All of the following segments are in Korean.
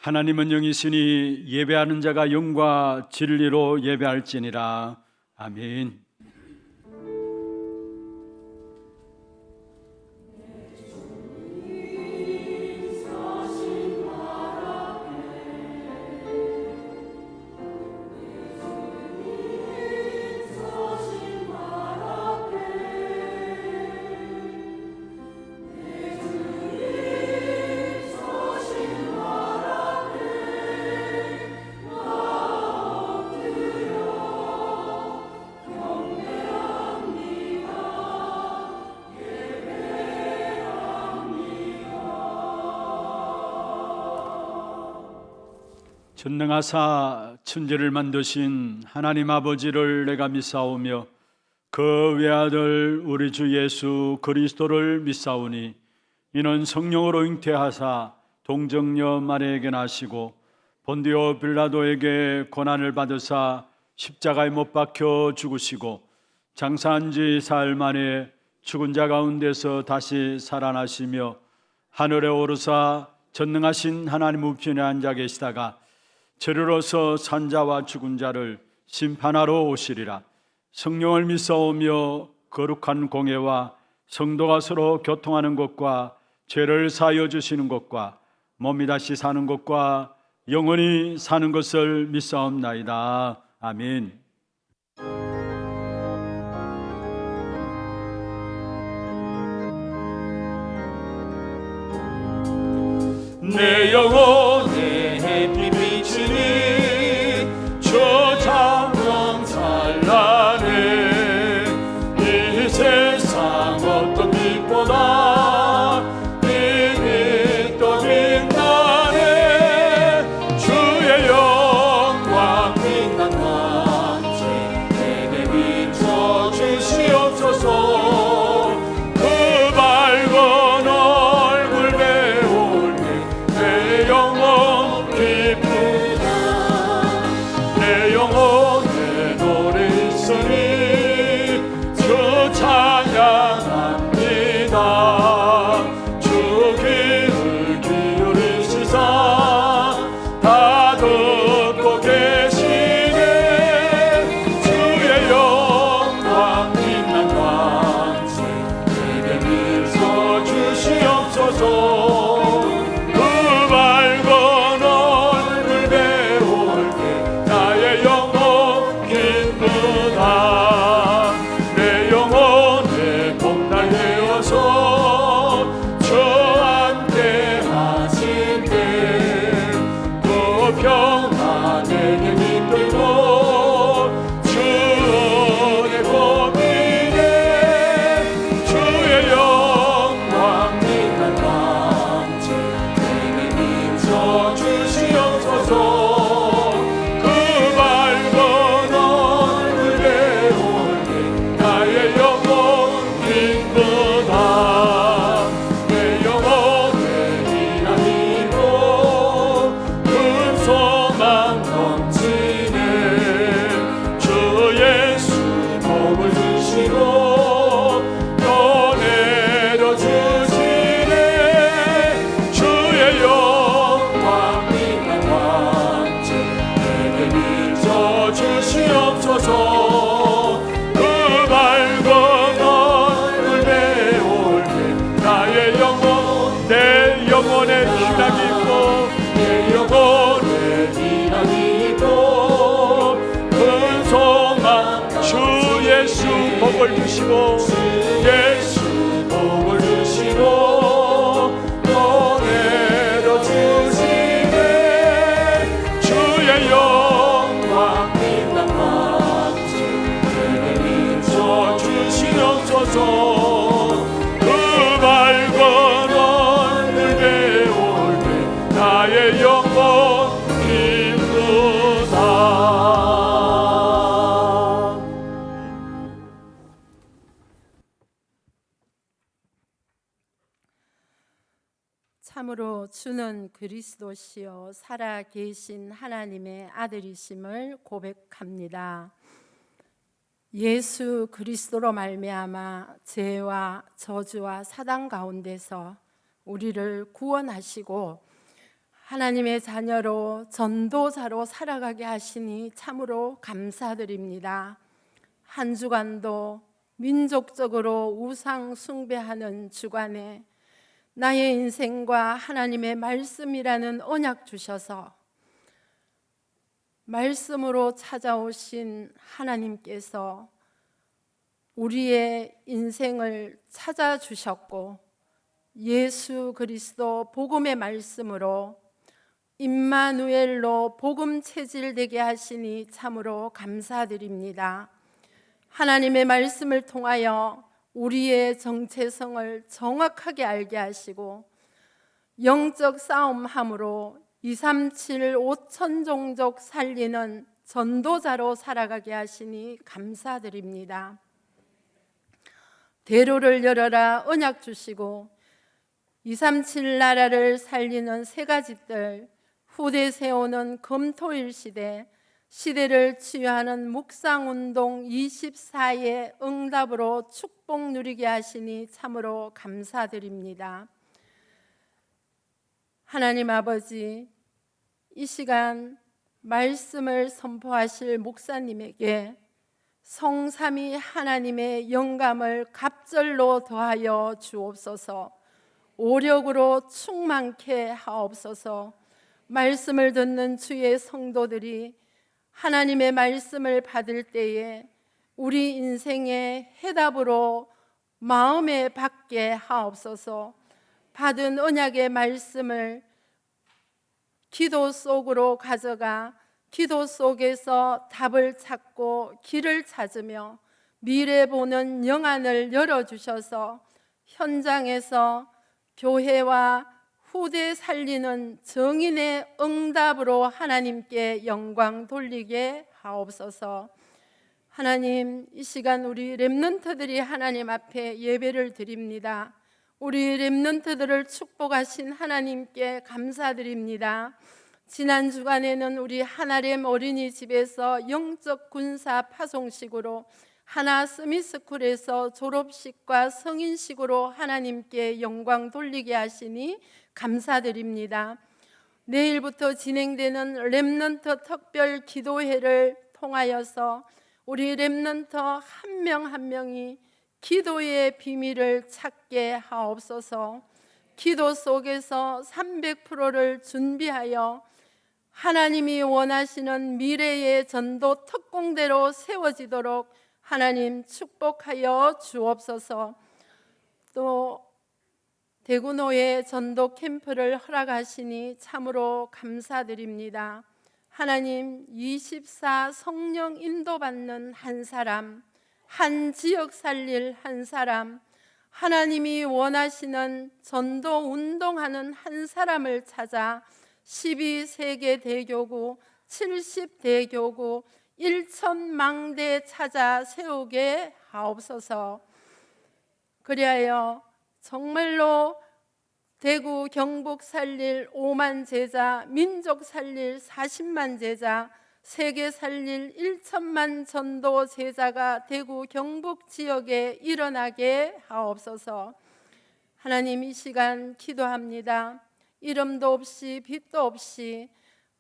하나님은 영이시니 예배하는 자가 영과 진리로 예배할지니라. 아멘. 전능하사 천지를 만드신 하나님 아버지를 내가 믿사오며 그 외아들 우리 주 예수 그리스도를 믿사오니 이는 성령으로 잉태하사 동정녀 마리아에게 나시고 본디오 빌라도에게 고난을 받으사 십자가에 못 박혀 죽으시고 장사한 지 사흘 만에 죽은 자 가운데서 다시 살아나시며 하늘에 오르사 전능하신 하나님 우편에 앉아 계시다가 저리로서 산자와 죽은 자를 심판하러 오시리라. 성령을 믿사오며 거룩한 공예와 성도가 서로 교통하는 것과 죄를 사하여 주시는 것과 몸이 다시 사는 것과 영원히 사는 것을 믿사옵나이다. 아멘. 내 영혼에 햇빛 비추니 주 찬양 찬란해. 이 세상 어떤 빛보다 네 빛도 빛나네. 주의 영광 빛난 광채 내게 비춰 주시옵소서. 그 밝은 얼굴 배울 때 내 영혼 기쁘다. 내 영혼에 노래 있으니 주 찬양합니다. 주 귀를 기울이시사 다 듣고 계시네. 주의 영광 빛난 광채 내게 비춰 주시옵소서. 복을 주시고 예수 복을 주시고 노래로 주시네. 주의 영광 빛난 광채 내게 비춰 주시옵소서. 그 밝은 얼굴 배울 때 나의 영혼 기쁘다. 참으로 주는 그리스도시요 살아계신 하나님의 아들이심을 고백합니다. 예수 그리스도로 말미암아 죄와 저주와 사단 가운데서 우리를 구원하시고 하나님의 자녀로 전도자로 살아가게 하시니 참으로 감사드립니다. 한 주간도 민족적으로 우상 숭배하는 주간에 나의 인생과 하나님의 말씀이라는 언약 주셔서 말씀으로 찾아오신 하나님께서 우리의 인생을 찾아주셨고 예수 그리스도 복음의 말씀으로 임마누엘로 복음 체질되게 하시니 참으로 감사드립니다. 하나님의 말씀을 통하여 우리의 정체성을 정확하게 알게 하시고 영적 싸움함으로 237 5천 종족 살리는 전도자로 살아가게 하시니 감사드립니다. 대로를 열어라 언약 주시고 237 나라를 살리는 세 가지 뜰, 후대 세우는 금토일 시대, 시대를 치유하는 묵상운동 24의 응답으로 축복 누리게 하시니 참으로 감사드립니다. 하나님 아버지, 이 시간 말씀을 선포하실 목사님에게 성삼위 하나님의 영감을 갑절로 더하여 주옵소서. 오력으로 충만케 하옵소서. 말씀을 듣는 주의 성도들이 하나님의 말씀을 받을 때에 우리 인생의 해답으로 마음에 받게 하옵소서. 받은 언약의 말씀을 기도 속으로 가져가 기도 속에서 답을 찾고 길을 찾으며 미래 보는 영안을 열어주셔서 현장에서 교회와 후대 살리는 정인의 응답으로 하나님께 영광 돌리게 하옵소서. 하나님, 이 시간 우리 렘넌트들이 하나님 앞에 예배를 드립니다. 우리 렘넌트들을 축복하신 하나님께 감사드립니다. 지난 주간에는 우리 하나렘 어린이집에서 영적 군사 파송식으로 하나 스미스쿨에서 졸업식과 성인식으로 하나님께 영광 돌리게 하시니 감사드립니다. 내일부터 진행되는 렘넌트 특별 기도회를 통하여서 우리 렘넌트 한 명 한 명이 기도의 비밀을 찾게 하옵소서. 기도 속에서 300%를 준비하여 하나님이 원하시는 미래의 전도 특공대로 세워지도록 하나님 축복하여 주옵소서. 또 대구노예 전도 캠프를 허락하시니 참으로 감사드립니다. 하나님, 24 성령 인도받는 한 사람, 한 지역 살릴 한 사람, 하나님이 원하시는 전도 운동하는 한 사람을 찾아 12세계 대교구, 70대교구, 1천망대 찾아 세우게 하옵소서. 그리하여 정말로 대구 경북 살릴 5만 제자, 민족 살릴 40만 제자, 세계 살릴 1천만 전도 제자가 대구 경북 지역에 일어나게 하옵소서. 하나님, 이 시간 기도합니다. 이름도 없이 빛도 없이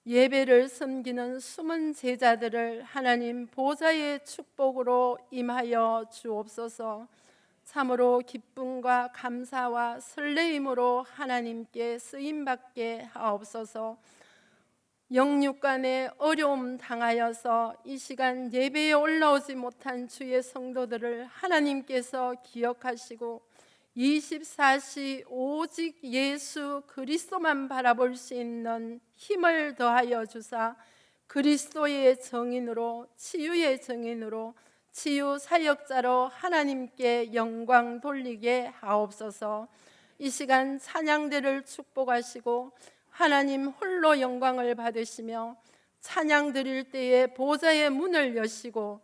예배를 섬기는 숨은 제자들을 하나님 보좌의 축복으로 임하여 주옵소서. 참으로 기쁨과 감사와 설레임으로 하나님께 쓰임받게 하옵소서. 영육간에 어려움 당하여서 이 시간 예배에 올라오지 못한 주의 성도들을 하나님께서 기억하시고 24시 오직 예수 그리스도만 바라볼 수 있는 힘을 더하여 주사 그리스도의 정인으로, 치유의 정인으로, 치유 사역자로 하나님께 영광 돌리게 하옵소서. 이 시간 찬양대를 축복하시고 하나님 홀로 영광을 받으시며 찬양 드릴 때에 보좌의 문을 여시고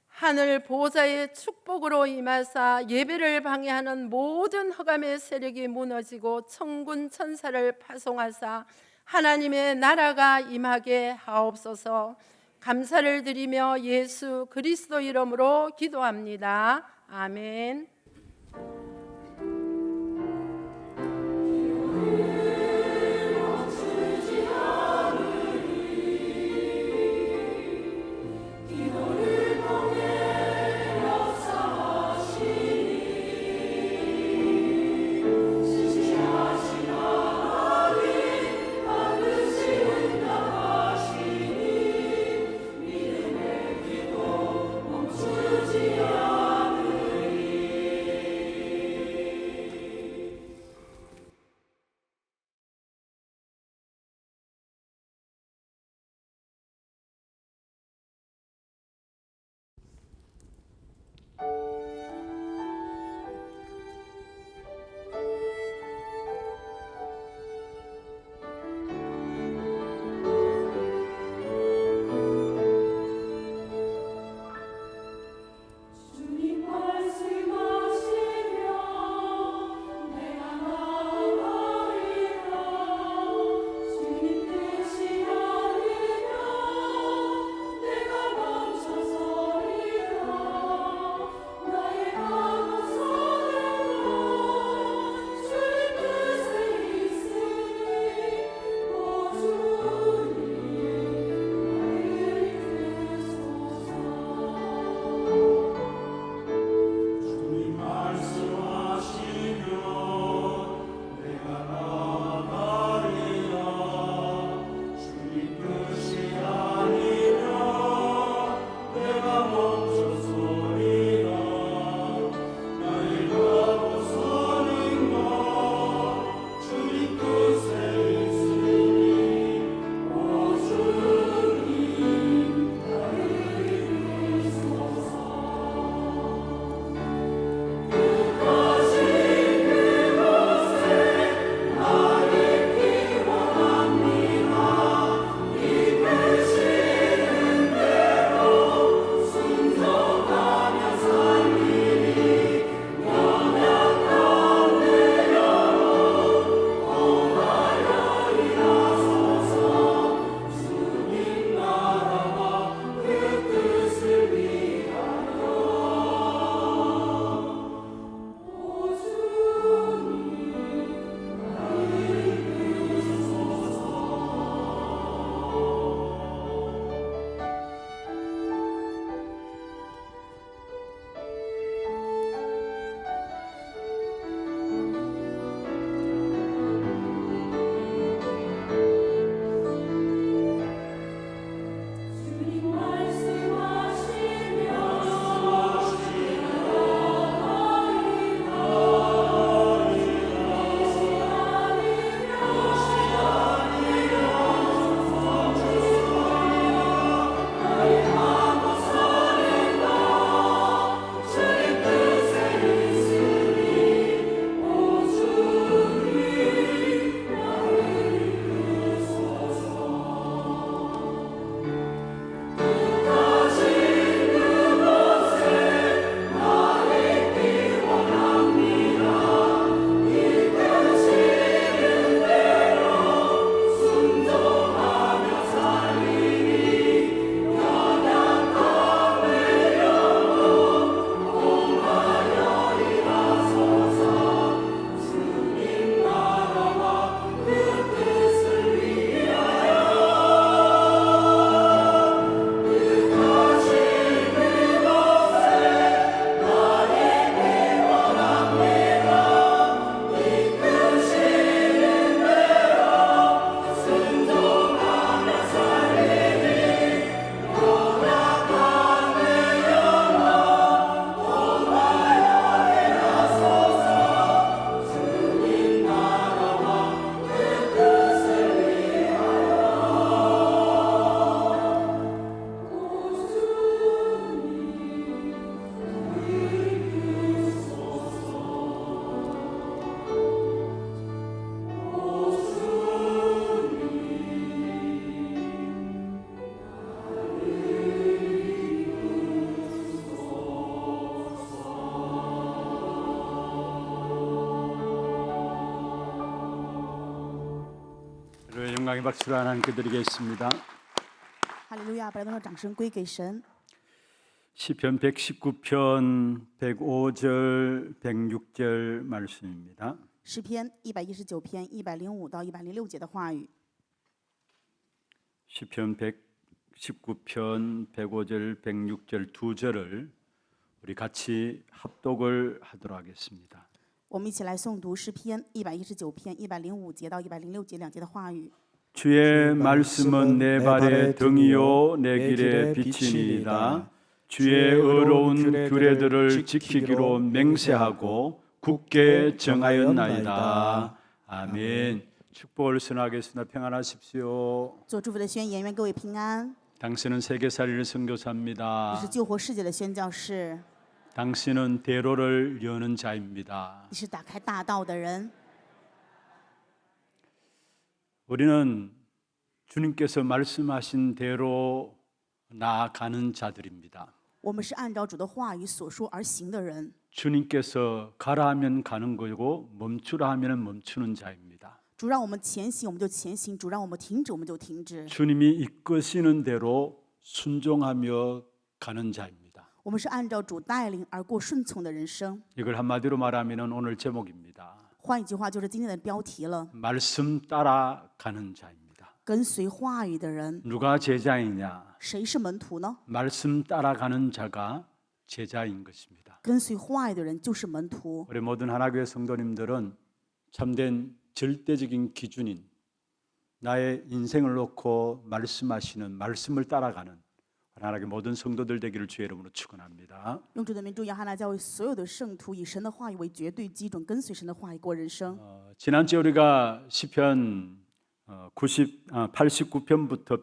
하늘 보좌의 축복으로 임하사 예배를 방해하는 모든 흑암의 세력이 무너지고 천군 천사를 파송하사 하나님의 나라가 임하게 하옵소서. 감사를 드리며 예수 그리스도 이름으로 기도합니다. 아멘. 영광의 박수를 하나님께 드리겠습니다. 哈利路亚！把荣耀掌声归给神。 시편 119편 105절 106절 말씀입니다. 诗篇119篇105到106节的话语。 시편 119편 105절 106절 두 절을 우리 같이 합독을 하도록 하겠습니다. 我们一起来诵读诗篇119篇105节到106节两节的话语。 주의 말씀은 내 발의 등이요 내 길의 빛이니이다. 주의 의로운 규례들을 지키기로 맹세하고 굳게 정하였나이다. 아멘. 축복을 선하겠습니다. 평안하십시오. 做祝福的宣言，愿各位平安。 당신은 세계살이를 你 선교사입니다. 是救活世界的宣教士， 당신은 대로를 여는 자입니다. 你是打开大道的人。 우리는 주님께서 말씀하신 대로 나아가는 자들입니다. 我们是按照主的话语所说而行的人。 주님께서 가라 하면 가는 거고 멈추라 하면 멈추는 자입니다. 主让我们前行，我们就前行；主让我们停止，我们就停止。 주님이 이끄시는 대로 순종하며 가는 자입니다. 我们是按照主带领而过顺从的人生。 이걸 한마디로 말하면 오늘 제목입니다. 换一句话，就是今天的标题了： 말씀 따라가는 자입니다. 跟随话语的人， 누가 제자이냐? 谁是门徒呢？ 말씀 따라가는 자가 제자인 것입니다. 跟随话语的人就是门徒。 우리 모든 하나교회 성도님들은 참된 절대적인 기준인 나의 인생을 놓고 말씀하시는 말씀을 따라가는 하나님의 모든 성도들 되기를 주의 이름으로 축원합니다. 用主的名祝愿哈拿教会所有的圣徒以神的话语为绝对基准，跟随神的话语过人生。 지난주에 우리가 시편 89편부터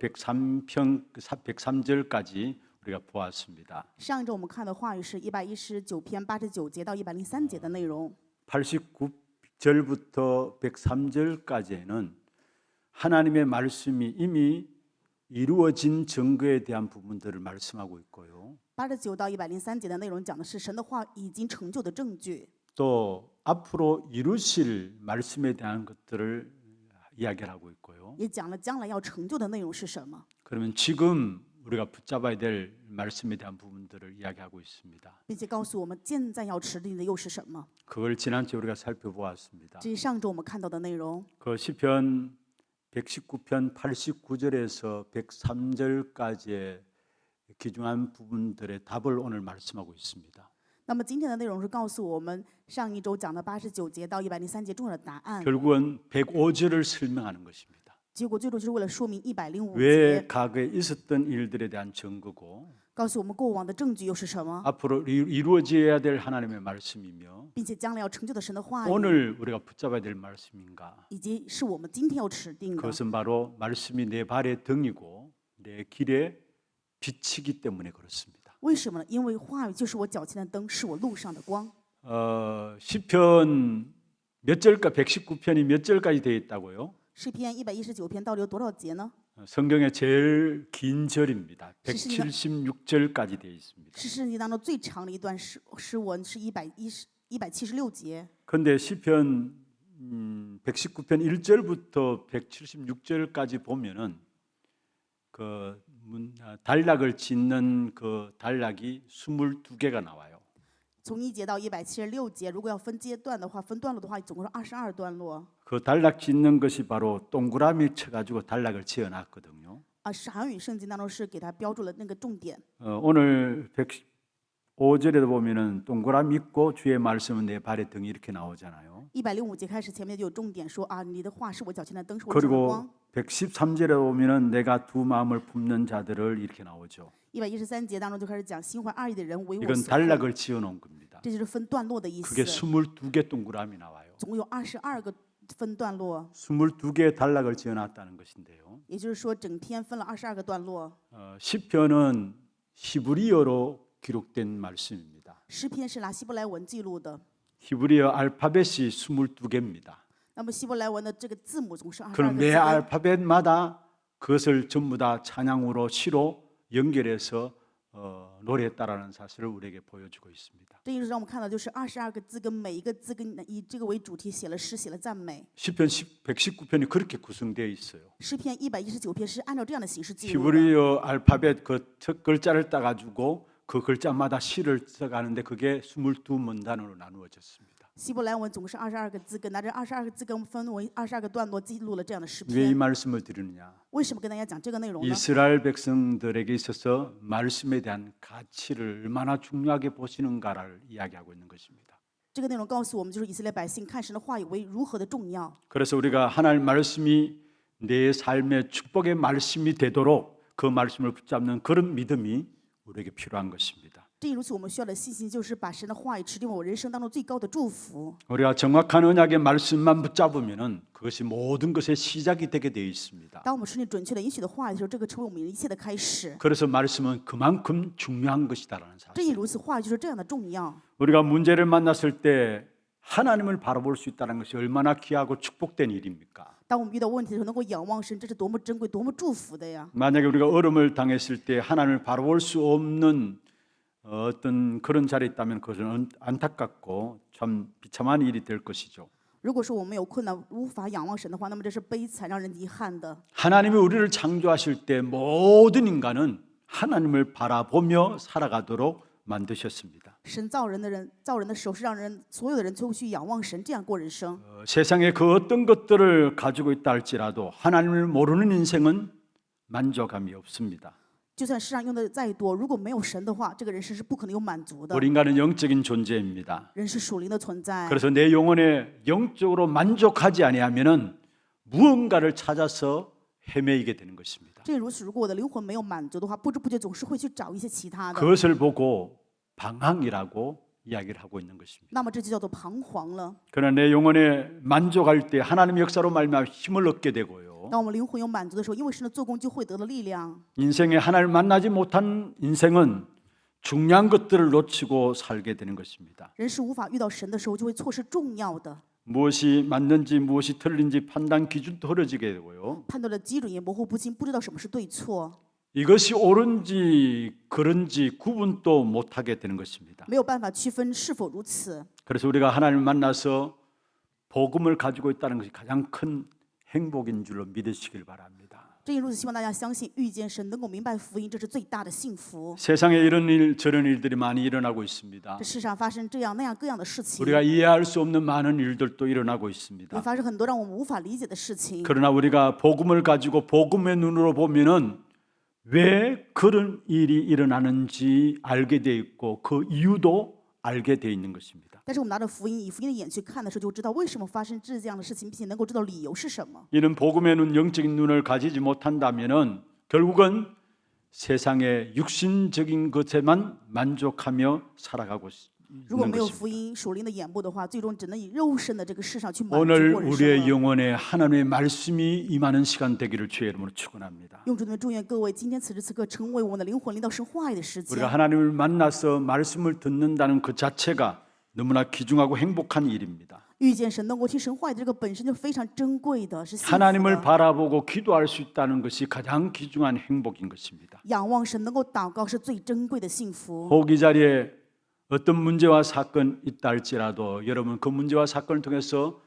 103절까지 우리가 보았습니다. 上一周我们看的话语是119篇89节到103节的内容。 89절부터 103절까지는 하나님의 말씀이 이미 이루어진 증거에 대한 부분들을 말씀하고 있고요. 89到103节的内容讲的是神的话已经成就的证据， 또 앞으로 이루실 말씀에 대한 것들을 이야기를 하고 있고요. 也讲了将来要成就的内容是什么， 그러면 지금 우리가 붙잡아야 될 말씀에 대한 부분들을 이야기하고 있습니다. 并且告诉我们现在要持定的又是什么。 그걸 지난주에 우리가 살펴보았습니다. 这是上周我们看到的内容。 그 시편 119편 89절에서 103절까지의 기중한 부분들의 답을 오늘 말씀하고 있습니다. 那么今天的内容是告诉我们上一周讲的89节到103节重要的答案。 결국은 105절을 설명하는 것입니다. 结果最终就是为了说明105 왜 节， 과거에 있었던 일들에 대한 증거고 告诉我们过往的证据又是什么， 앞으로 이루어져야 될 하나님의 말씀이며 并且将来要成就的神的话语， 오늘 우리가 붙잡아야 될 말씀인가? 以及是我们今天要持定的。 그것은 바로 말씀이 내 발의 등이고 내 길의 빛이기 때문에 그렇습니다. 为什么呢？因为话语就是我脚前的灯，是我路上的光。 시편 몇 절까 119편이 몇 절까지 되어 있다고요? 诗篇119篇到底有多少节呢？ 성경의 제일 긴 절입니다. 176절까지 되어 있습니다. 是圣经当中最长的一段诗文，是176节。 그런데 시편 119편 1절부터 176절까지 보면은 그 단락을 짓는 그 단락이 22개가 나와요. 从1节到176节，如果要分阶段的话，分段落的话，总共是22段落。 그 단락 짓는 것이 바로 동그라미 쳐가지고 단락을 지어놨거든요. 是韩语圣经当中是给它标注了那个重点。 오늘 105절에도 보면은 동그라미 있고 주의 말씀은 내 발의 등이 이렇게 나오잖아요. 105节开始，前面就有重点说啊，你的话是我脚前的灯，是我路上的 그리고 光。 113절에 보면은 내가 두 마음을 품는 자들을 이렇게 나오죠. 113节当中就开始讲心怀二意的人为我 이건 所恨， 단락을 지어놓은 겁니다. 这就是分段落的意 그게 思。 22개 동그라미 나와요. 总共有22个分段落， 22개의 단락을 지어놨다는 것인데요. 也就是说整天分了22个段落。 시편은 히브리어로 기록된 말씀입니다. 诗篇是拿希伯来文记录的， 히브리어 알파벳이 22개입니다. 那么希伯来文的这个字母总是22 그럼 个 매 字， 알파벳마다 그것을 전부 다 찬양으로 시로 연결해서 노래했다라는 사실을 우리에게 보여주고 있습니다. 这意思让我们看到，就是22个字跟每一个字跟以这个为主题写了诗，写了赞美。 시편 119편이 그렇게 구성되어 있어요. 诗篇119篇是按照这样的形式记录的。 히브리어 알파벳 그 첫 글자를 따가지고 그 글자마다 시를 써가는데 그게 22문단으로 나누어졌습니다. 希伯来文总共是22个字根，拿这22个字根分为22个段落，记录了这样的诗 왜 이 篇。 말씀을 드리느냐? 为什么跟大家讲这个内容呢？ 이스라엘 백성들에게 있어서 말씀에 대한 가치를 얼마나 중요하게 보시는가를 이야기하고 있는 것입니다. 这个内容告诉我们，就是以色列百姓看神的话语为如何的重要。 그래서 우리가 하나님 말씀이 내 삶의 축복의 말씀이 되도록 그 말씀을 붙잡는 그런 믿음이 우리에게 필요한 것입니다. 正如此，我们需要的信心就是把神的话语持定为我人生当中最高的祝福。 우리가 정확한 언약의 말씀만 붙잡으면은 그것이 모든 것의 시작이 되게 되어 있습니다. 当我们顺利准确的允许的话语的时候，这个成为我们一切的开始。 그래서 말씀은 그만큼 중요한 것이다라는 正 사실. 因如此，话语就是这样的重要。 우리가 문제를 만났을 때 하나님을 바라볼 수 있다는 것이 얼마나 귀하고 축복된 일입니까? 当我们遇到问题的时候，能够仰望神，这是多么珍贵、多么祝福的呀！ 만약에 우리가 어려움을 당했을 때 하나님을 바라볼 수 없는 어떤 그런 자리에 있다면 그것은 안타깝고 참 비참한 일이 될 것이죠. 如果说我们有困难无法仰望神的话，那么这是悲惨、让人遗憾的。 하나님이 우리를 창조하실 때 모든 인간은 하나님을 바라보며 살아가도록 만드셨습니다. 神造人的手是让所有的人都去仰望神，这样过人生。 세상에 그 어떤 것들을 가지고 있다 할지라도 하나님을 모르는 인생은 만족함이 없습니다. 就算世上用的再多，如果没有神的话，这个人生是不可能有满足的。 우리 인간은 영적인 존재입니다. 人是属灵的存在， 그래서 내 영혼에 영적으로 만족하지 아니하면은 무언가를 찾아서 헤매이게 되는 것입니다. 正如此，如果我的灵魂没有满足的话，不知不觉总是会去找一些其他的， 그것을 보고 방황이라고 이야기를 하고 있는 것입니다. 那么这就叫做彷徨了。 그러나 내 영혼에 만족할 때 하나님의 역사로 말미암아 힘을 얻게 되고요. 当我们灵魂有满足的时候，因为神的做工就会得了力量。 인생에 하나님을 만나지 못한 인생은 중요한 것들을 놓치고 살게 되는 것입니다. 人是无法遇到神的时候，就会错失重要的， 무엇이 맞는지 무엇이 틀린지 판단 기준도 흐려지게 되고요. 判断的基准也模糊不清，不知道什么是对错， 이것이 옳은지 그른지 구분도 못하게 되는 것입니다. 没有办法区分是否如此。 그래서 우리가 하나님을 만나서 복음을 가지고 있다는 것이 가장 큰 행복인 줄로 믿으시길 바랍니다. 正因如此，希望大家相信遇见神，能够明白福音，这是最大的幸福。 세상에 이런 일 저런 일들이 많이 일어나고 있습니다. 这世上发生这样那样各样的事情， 우리가 이해할 수 없는 많은 일들도 일어나고 也 있습니다. 发生很多让我们无法理解的事情。 그러나 우리가 복음을 가지고 복음의 눈으로 보면은 왜 그런 일이 일어나는지 알게 돼 있고 그 이유도 알게 돼 있는 것입니다. 但是我们拿着福音，以福音的眼去看的时候，就知道为什么发生这样的事情，并且能够知道理由是什么。 이는 복음의 눈, 영적인 눈을 가지지 못한다면은 결국은 세상의 육신적인 것에만 만족하며 살아가고 如果 있는 没有 것입니다. 福音属灵的眼目的话，最终只能以肉身的这个世上去满足 오늘 过人 우리의 生了。 영혼에 하나님의 말씀이 임하는 시간 되기를 주의 이름으로 축원합니다. 用主的名祝愿各位今天此时此刻成为我们的灵魂领导神话语的时 우리가 间。 하나님을 만나서 말씀을 듣는다는 그 자체가 너무나 귀중하고 행복한 일입니다. 遇见神，能够听神话语的这个本身就非常珍贵的，是幸福 하나님을 的。 바라보고 기도할 수 있다는 것이 가장 귀중한 행복인 것입니다. 仰望神，能够祷告是最珍贵的幸福。 혹 이 자리에 어떤 문제와 사건 있다 할지라도 여러분 그 문제와 사건을 통해서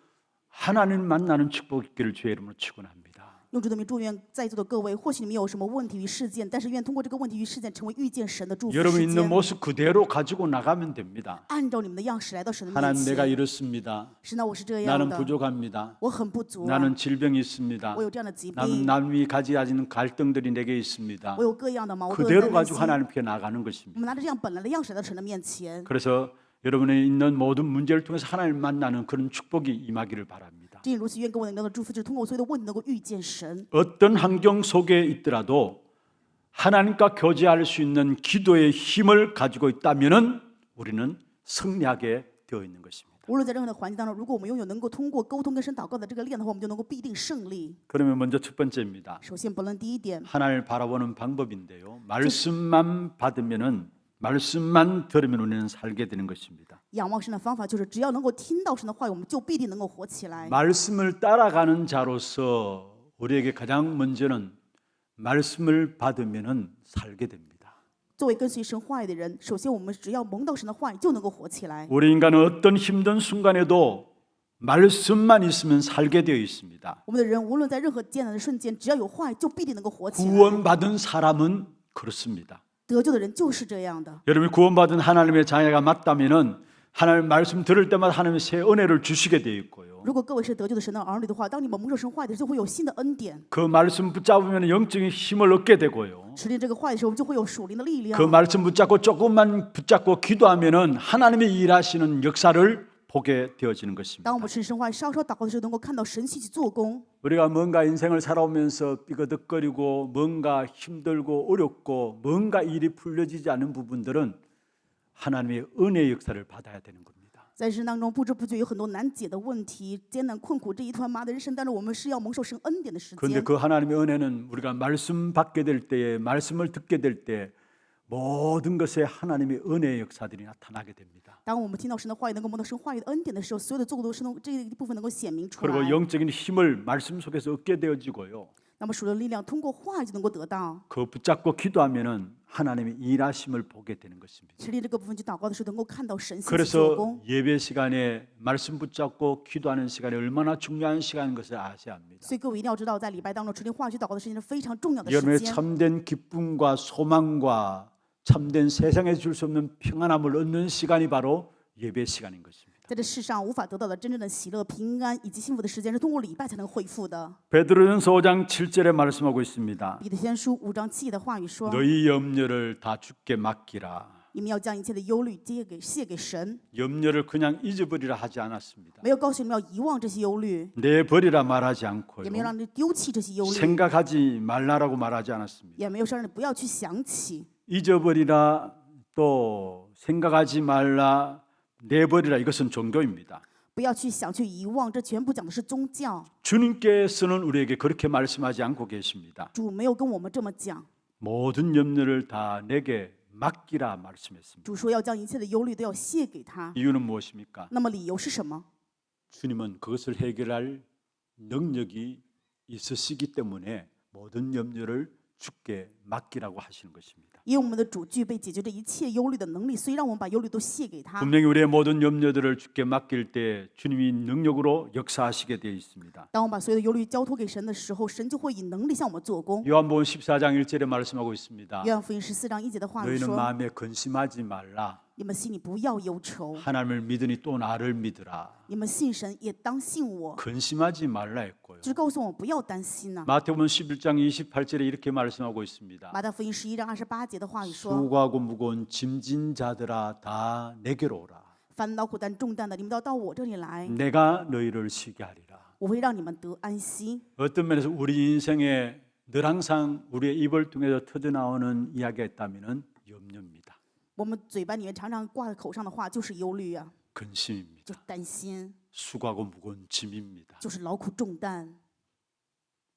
하나님 만나는 축복이 있기를 주의 이름으로 축원합니다. 用主的名祝愿在座的各位，或许你们有什么问题与事件，但是愿通过这个问题与事件，成为遇见神的祝福 여러분 时 있는 间。 모습 그대로 가지고 나가면 됩니다. 按照你们的样式来到神的面 하나님 내가 前。 이렇습니다. 神啊，我是这样 나는 的， 부족합니다. 我很不足啊， 나는 질병이 있습니다. 我有这样的疾 나는 病， 남이 가지지 않은 갈등들이 내게 있습니다. 我有各样的矛盾在 그대로 内 가지고 心。 하나님께 나가는 我 것입니다. 们拿着这样本来的样式来到神的面前。 그래서 여러분의 있는 모든 문제를 통해서 하나님 만나는 그런 축복이 임하기를 바랍니다. 正如此，愿各位能得到祝福，就是通过所有的问题能够遇见神。 어떤 환경 속에 있더라도 하나님과 교제할 수 있는 기도의 힘을 가지고 있다면은 우리는 승리하게 되어 있는 것입니다. 无论在任何的环境当中，如果我们拥有能够通过沟通跟神祷告的这个力量的话，我们就能够必定胜利。 그러면 먼저 첫 번째입니다. 首先，本论第一点， 하나님을 바라보는 방법인데요. 말씀만 받으면은 말씀만 들으면 우리는 살게 되는 것입니다. 仰望神的方法就是，只要能够听到神的话语，我们就必定能够活起来。 말씀을 따라가는 자로서 우리에게 가장 먼저는 말씀을 받으면은 살게 됩니다. 作为跟随神话语的人，首先我们只要蒙到神的话语，就能够活起来。 우리 인간은 어떤 힘든 순간에도 말씀만 있으면 살게 되어 있습니다. 我们的人无论在任何艰难的瞬间，只要有话语，就必定能够活起来。 구원받은 사람은 그렇습니다. 得救的人就是这样的。 여러분이 구원받은 하나님의 자녀가 맞다면은 하나님 말씀 들을 때마다 하나님의 새 은혜를 주시게 되어 있고요. 如果各位是得救的神的儿女的话，当你们蒙受神话语的时候，就会有新的恩典。 그 말씀 붙잡으면 영적인 힘을 얻게 되고요. 持定这个话语的时候，我们就会有属灵的力量 그 。 말씀 붙잡고 조금만 붙잡고 기도하면은 하나님의 일하시는 역사를 보게 되어지는 것입니다. 当我们持神话语稍稍祷告的时候，能够看到神奇去做工。 우리가 뭔가 인생을 살아오면서 삐거덕거리고 뭔가 힘들고 어렵고 뭔가 일이 풀려지지 않는 부분들은 하나님의 은혜의 역사를 받아야 되는 겁니다. 在人生当中，不知不觉有很多难解的问题、艰难困苦这一团麻的人生当中，我们是要蒙受神恩典的时 그런데 间。 그 하나님의 은혜는 우리가 말씀 받게 될 때에 말씀을 듣게 될 때 모든 것에 하나님의 은혜의 역사들이 나타나게 됩니다. 当我们听到神的话语，能够蒙到神话语的恩典的时候，所有的作工都是这一部分能够显明出 그리고 来。 영적인 힘을 말씀 속에서 얻게 되어지고요. 那么属灵的力量通过话语就能够得到。 그 붙잡고 기도하면은 하나님의 일하심을 보게 되는 것입니다. 持定这个部分去祷告的时候，能够看到神奇的做 그래서 工。 예배 시간에 말씀 붙잡고 기도하는 시간이 얼마나 중요한 시간인 것을 아셔야 합니다. 所以各位一定要知道，在礼拜当中持定话语去祷告的时间是非常重要的时 여러분의 间。 참된 기쁨과 소망과 참된 세상에 줄 수 없는 평안함을 얻는 시간이 바로 예배 시간인 것입니다. 在这世上无法得到的真正的喜乐、平安以及幸福的时间，是通过礼拜才能恢复的。 베드로전서 5장 7절에 말씀하고 있습니다. 彼得前书5章7节的话语说： 너희 염려를 다 주께 맡기라. 你们要将一切的忧虑卸给神， 염려를 그냥 잊어버리라 하지 않았습니다. 没有告诉你们要遗忘这些忧虑， 내버리라 말하지 않고요. 也没有让你丢弃这些忧虑， 생각하지 말라라고 말하지 않았습니다. 也没有说让你不要去想起。 잊어버리라 또 생각하지 말라 내버리라 이것은 종교입니다. 不要去想去遗忘，这全部讲的是宗教。 주님께서는 우리에게 그렇게 말씀하지 않고 계십니다. 主没有跟我们这么讲， 모든 염려를 다 내게 맡기라 말씀했습니다. 主说要将一切的忧虑都要卸给他。 이유는 무엇입니까? 那么理由是什么？ 주님은 그것을 해결할 능력이 있으시기 때문에 모든 염려를 주께 맡기라고 하시는 것입니다. 因为我们的主具备解决这一切忧虑的能力，所以让我们把忧虑都卸给他。 분명히 우리의 모든 염려들을 주께 맡길 때 주님이 능력으로 역사하시게 되어 있습니다. 当我们把所有的忧虑交托给神的时候，神就会以能力向我们做工。 요한복음 14장 1절에 말씀하고 있습니다. 约翰福音14章1节的话语 너희는 说： 마음에 근심하지 말라. 你们心里不要忧愁， 하나님을 믿으니 또 나를 믿으라. 你们信神也当信我。 근심하지 말라 했고요. 就是告诉我不要担心呢。 마태복음 11장 28절에 이렇게 말씀하고 있습니다. 马太福音11章28节的话语说： 수고하고 무거운 짐진 자들아 다 내게로 오라. 烦恼苦担重担的，你们都要到我这里来， 내가 너희를 쉬게 하리라. 我会让你们得安息。 어떤 면에서 우리 인생에 늘 항상 우리의 입을 통해서 터져나오는 이야기가 있다면 염려입니다. 我们嘴巴里面常常挂在口上的话就是忧虑啊， 근심입니다. 就是担心， 수고하고 무거운 짐입니다. 就是劳苦重担。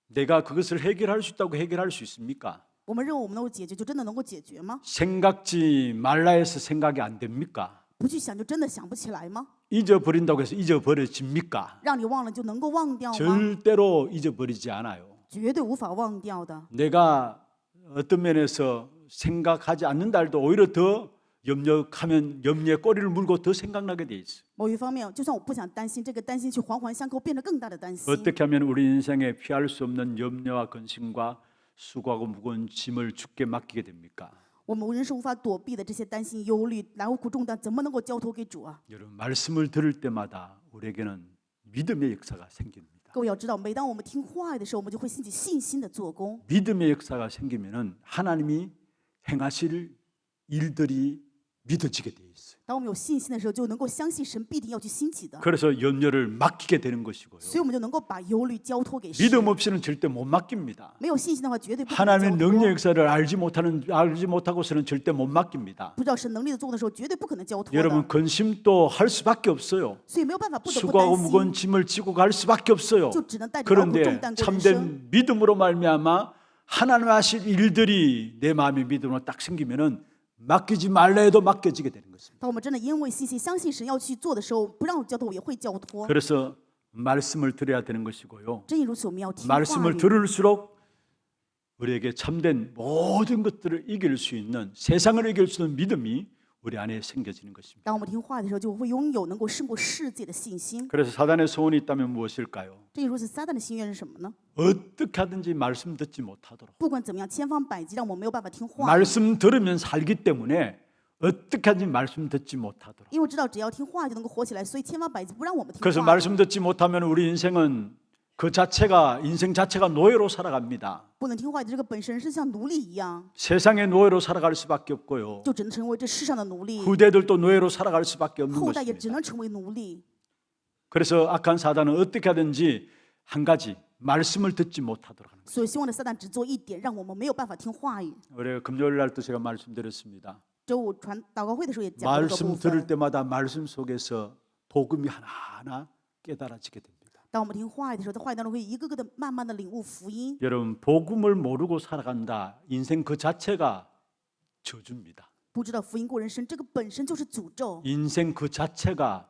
내가 그것을 해결할 수 있다고 해결할 수 있습니까? 我们认为我们能够解决，就真的能够解决吗？ 생각지 말라 해서 생각이 안 됩니까? 不去想就真的想不起来吗？ 잊어버린다고 해서 잊어버려집니까? 让你忘了就能够忘掉吗？ 절대로 잊어버리지 않아요. 绝对无法忘掉的。 내가 어떤 면에서 생각하지 않는다 해도 오히려 더 염려하면 염려에 꼬리를 물고 더 생각나게 돼 있어요. 某一方面，就算我不想担心，这个担心去环环相扣，变得更大的担心。 어떻게 하면 우리 인생에 피할 수 없는 염려와 근심과 수고하고 무거운 짐을 주께 맡기게 됩니까? 我们人生无法躲避的这些担心、忧虑、劳苦重担，怎么能够交托给主啊？ 여러분 말씀을 들을 때마다 우리에게는 믿음의 역사가 생깁니다. 各位要知道，每当我们听话语的时候，我们就会兴起信心的做工。 믿음의 역사가 생기면은 하나님이 행하실 일들이 믿어지게 돼 있어요. 当我们有信心的时候，就能够相信神必定要去兴起的， 그래서 염려를 맡기게 되는 것이고요. 所以我们就能够把忧虑交托给神。 믿음 없이는 절대 못 맡깁니다. 没有信心的话，绝对不能 하나님의 交 능력 托。 역사를 알지 못하고서는 절대 못 맡깁니다. 不知道神能力的做的时候，绝对不可能交托 여러분 的。 근심도 할 수밖에 없어요. 所以没有办法，不得不 수고하고 担 무거운 心， 짐을 지고 갈 수밖에 없어요. 就只能带着劳苦 그런데 重担过人生。 참된 믿음으로 말미암아 하나님 하실 일들이 내 마음의 믿음으로 딱 생기면은 맡기지 말라 해도 맡겨지게 되는 것입니다. 当我们真的因为信心相信神要去做的时候，不让我交托，我也会交托。 그래서 말씀을 들어야 되는 것이고요. 正因如此，我们要听话 말씀을 语。 들을수록 우리에게 참된 모든 것들을 이길 수 있는, 세상을 이길 수 있는 믿음이 우리 안에 생겨지는 것입니다. 当我们听话的时候，就会拥有能够胜过世界的信心。 그래서 사단의 소원이 있다면 무엇일까요? 这也如此，撒旦的心愿是什么呢？ 어떻게 하든지 말씀 듣지 못하도록. 不管怎么样，千方百计让我没有办法听话。 말씀 들으면 살기 때문에 어떻게 하든지 말씀 듣지 못하도록. 因为知道只要听话就能够活起来，所以千方百计不让我们听 그래서 话。 말씀 듣지 못하면 우리 인생은 그 자체가, 인생 자체가 노예로 살아갑니다. 不能听话的这个本身是像奴隶一样， 세상의 노예로 살아갈 수밖에 없고요. 就只能成为这世上的奴隶， 후대들도 노예로 살아갈 수밖에 없는 后代也 것입니다. 只能成为奴隶。 그래서 악한 사단은 어떻게 하든지 한 가지, 말씀을 듣지 못하도록 하는 거예요. 所以希望的撒旦只做一点，让我们没有办法听话语。 우리가 금요일 날도 제가 말씀드렸습니다. 周五传祷告会的时候也讲过这个部 말씀 들을 分。 때마다 말씀 속에서 복음이 하나하나 깨달아지게 됩니다. 当我们听话语的时候，在话语当中会一个个的慢慢的领悟福音。 여러분, 복음을 모르고 살아간다. 인생 그 자체가 저주입니다. 不知道福音过人生，这个本身就是诅咒。 인생 그 자체가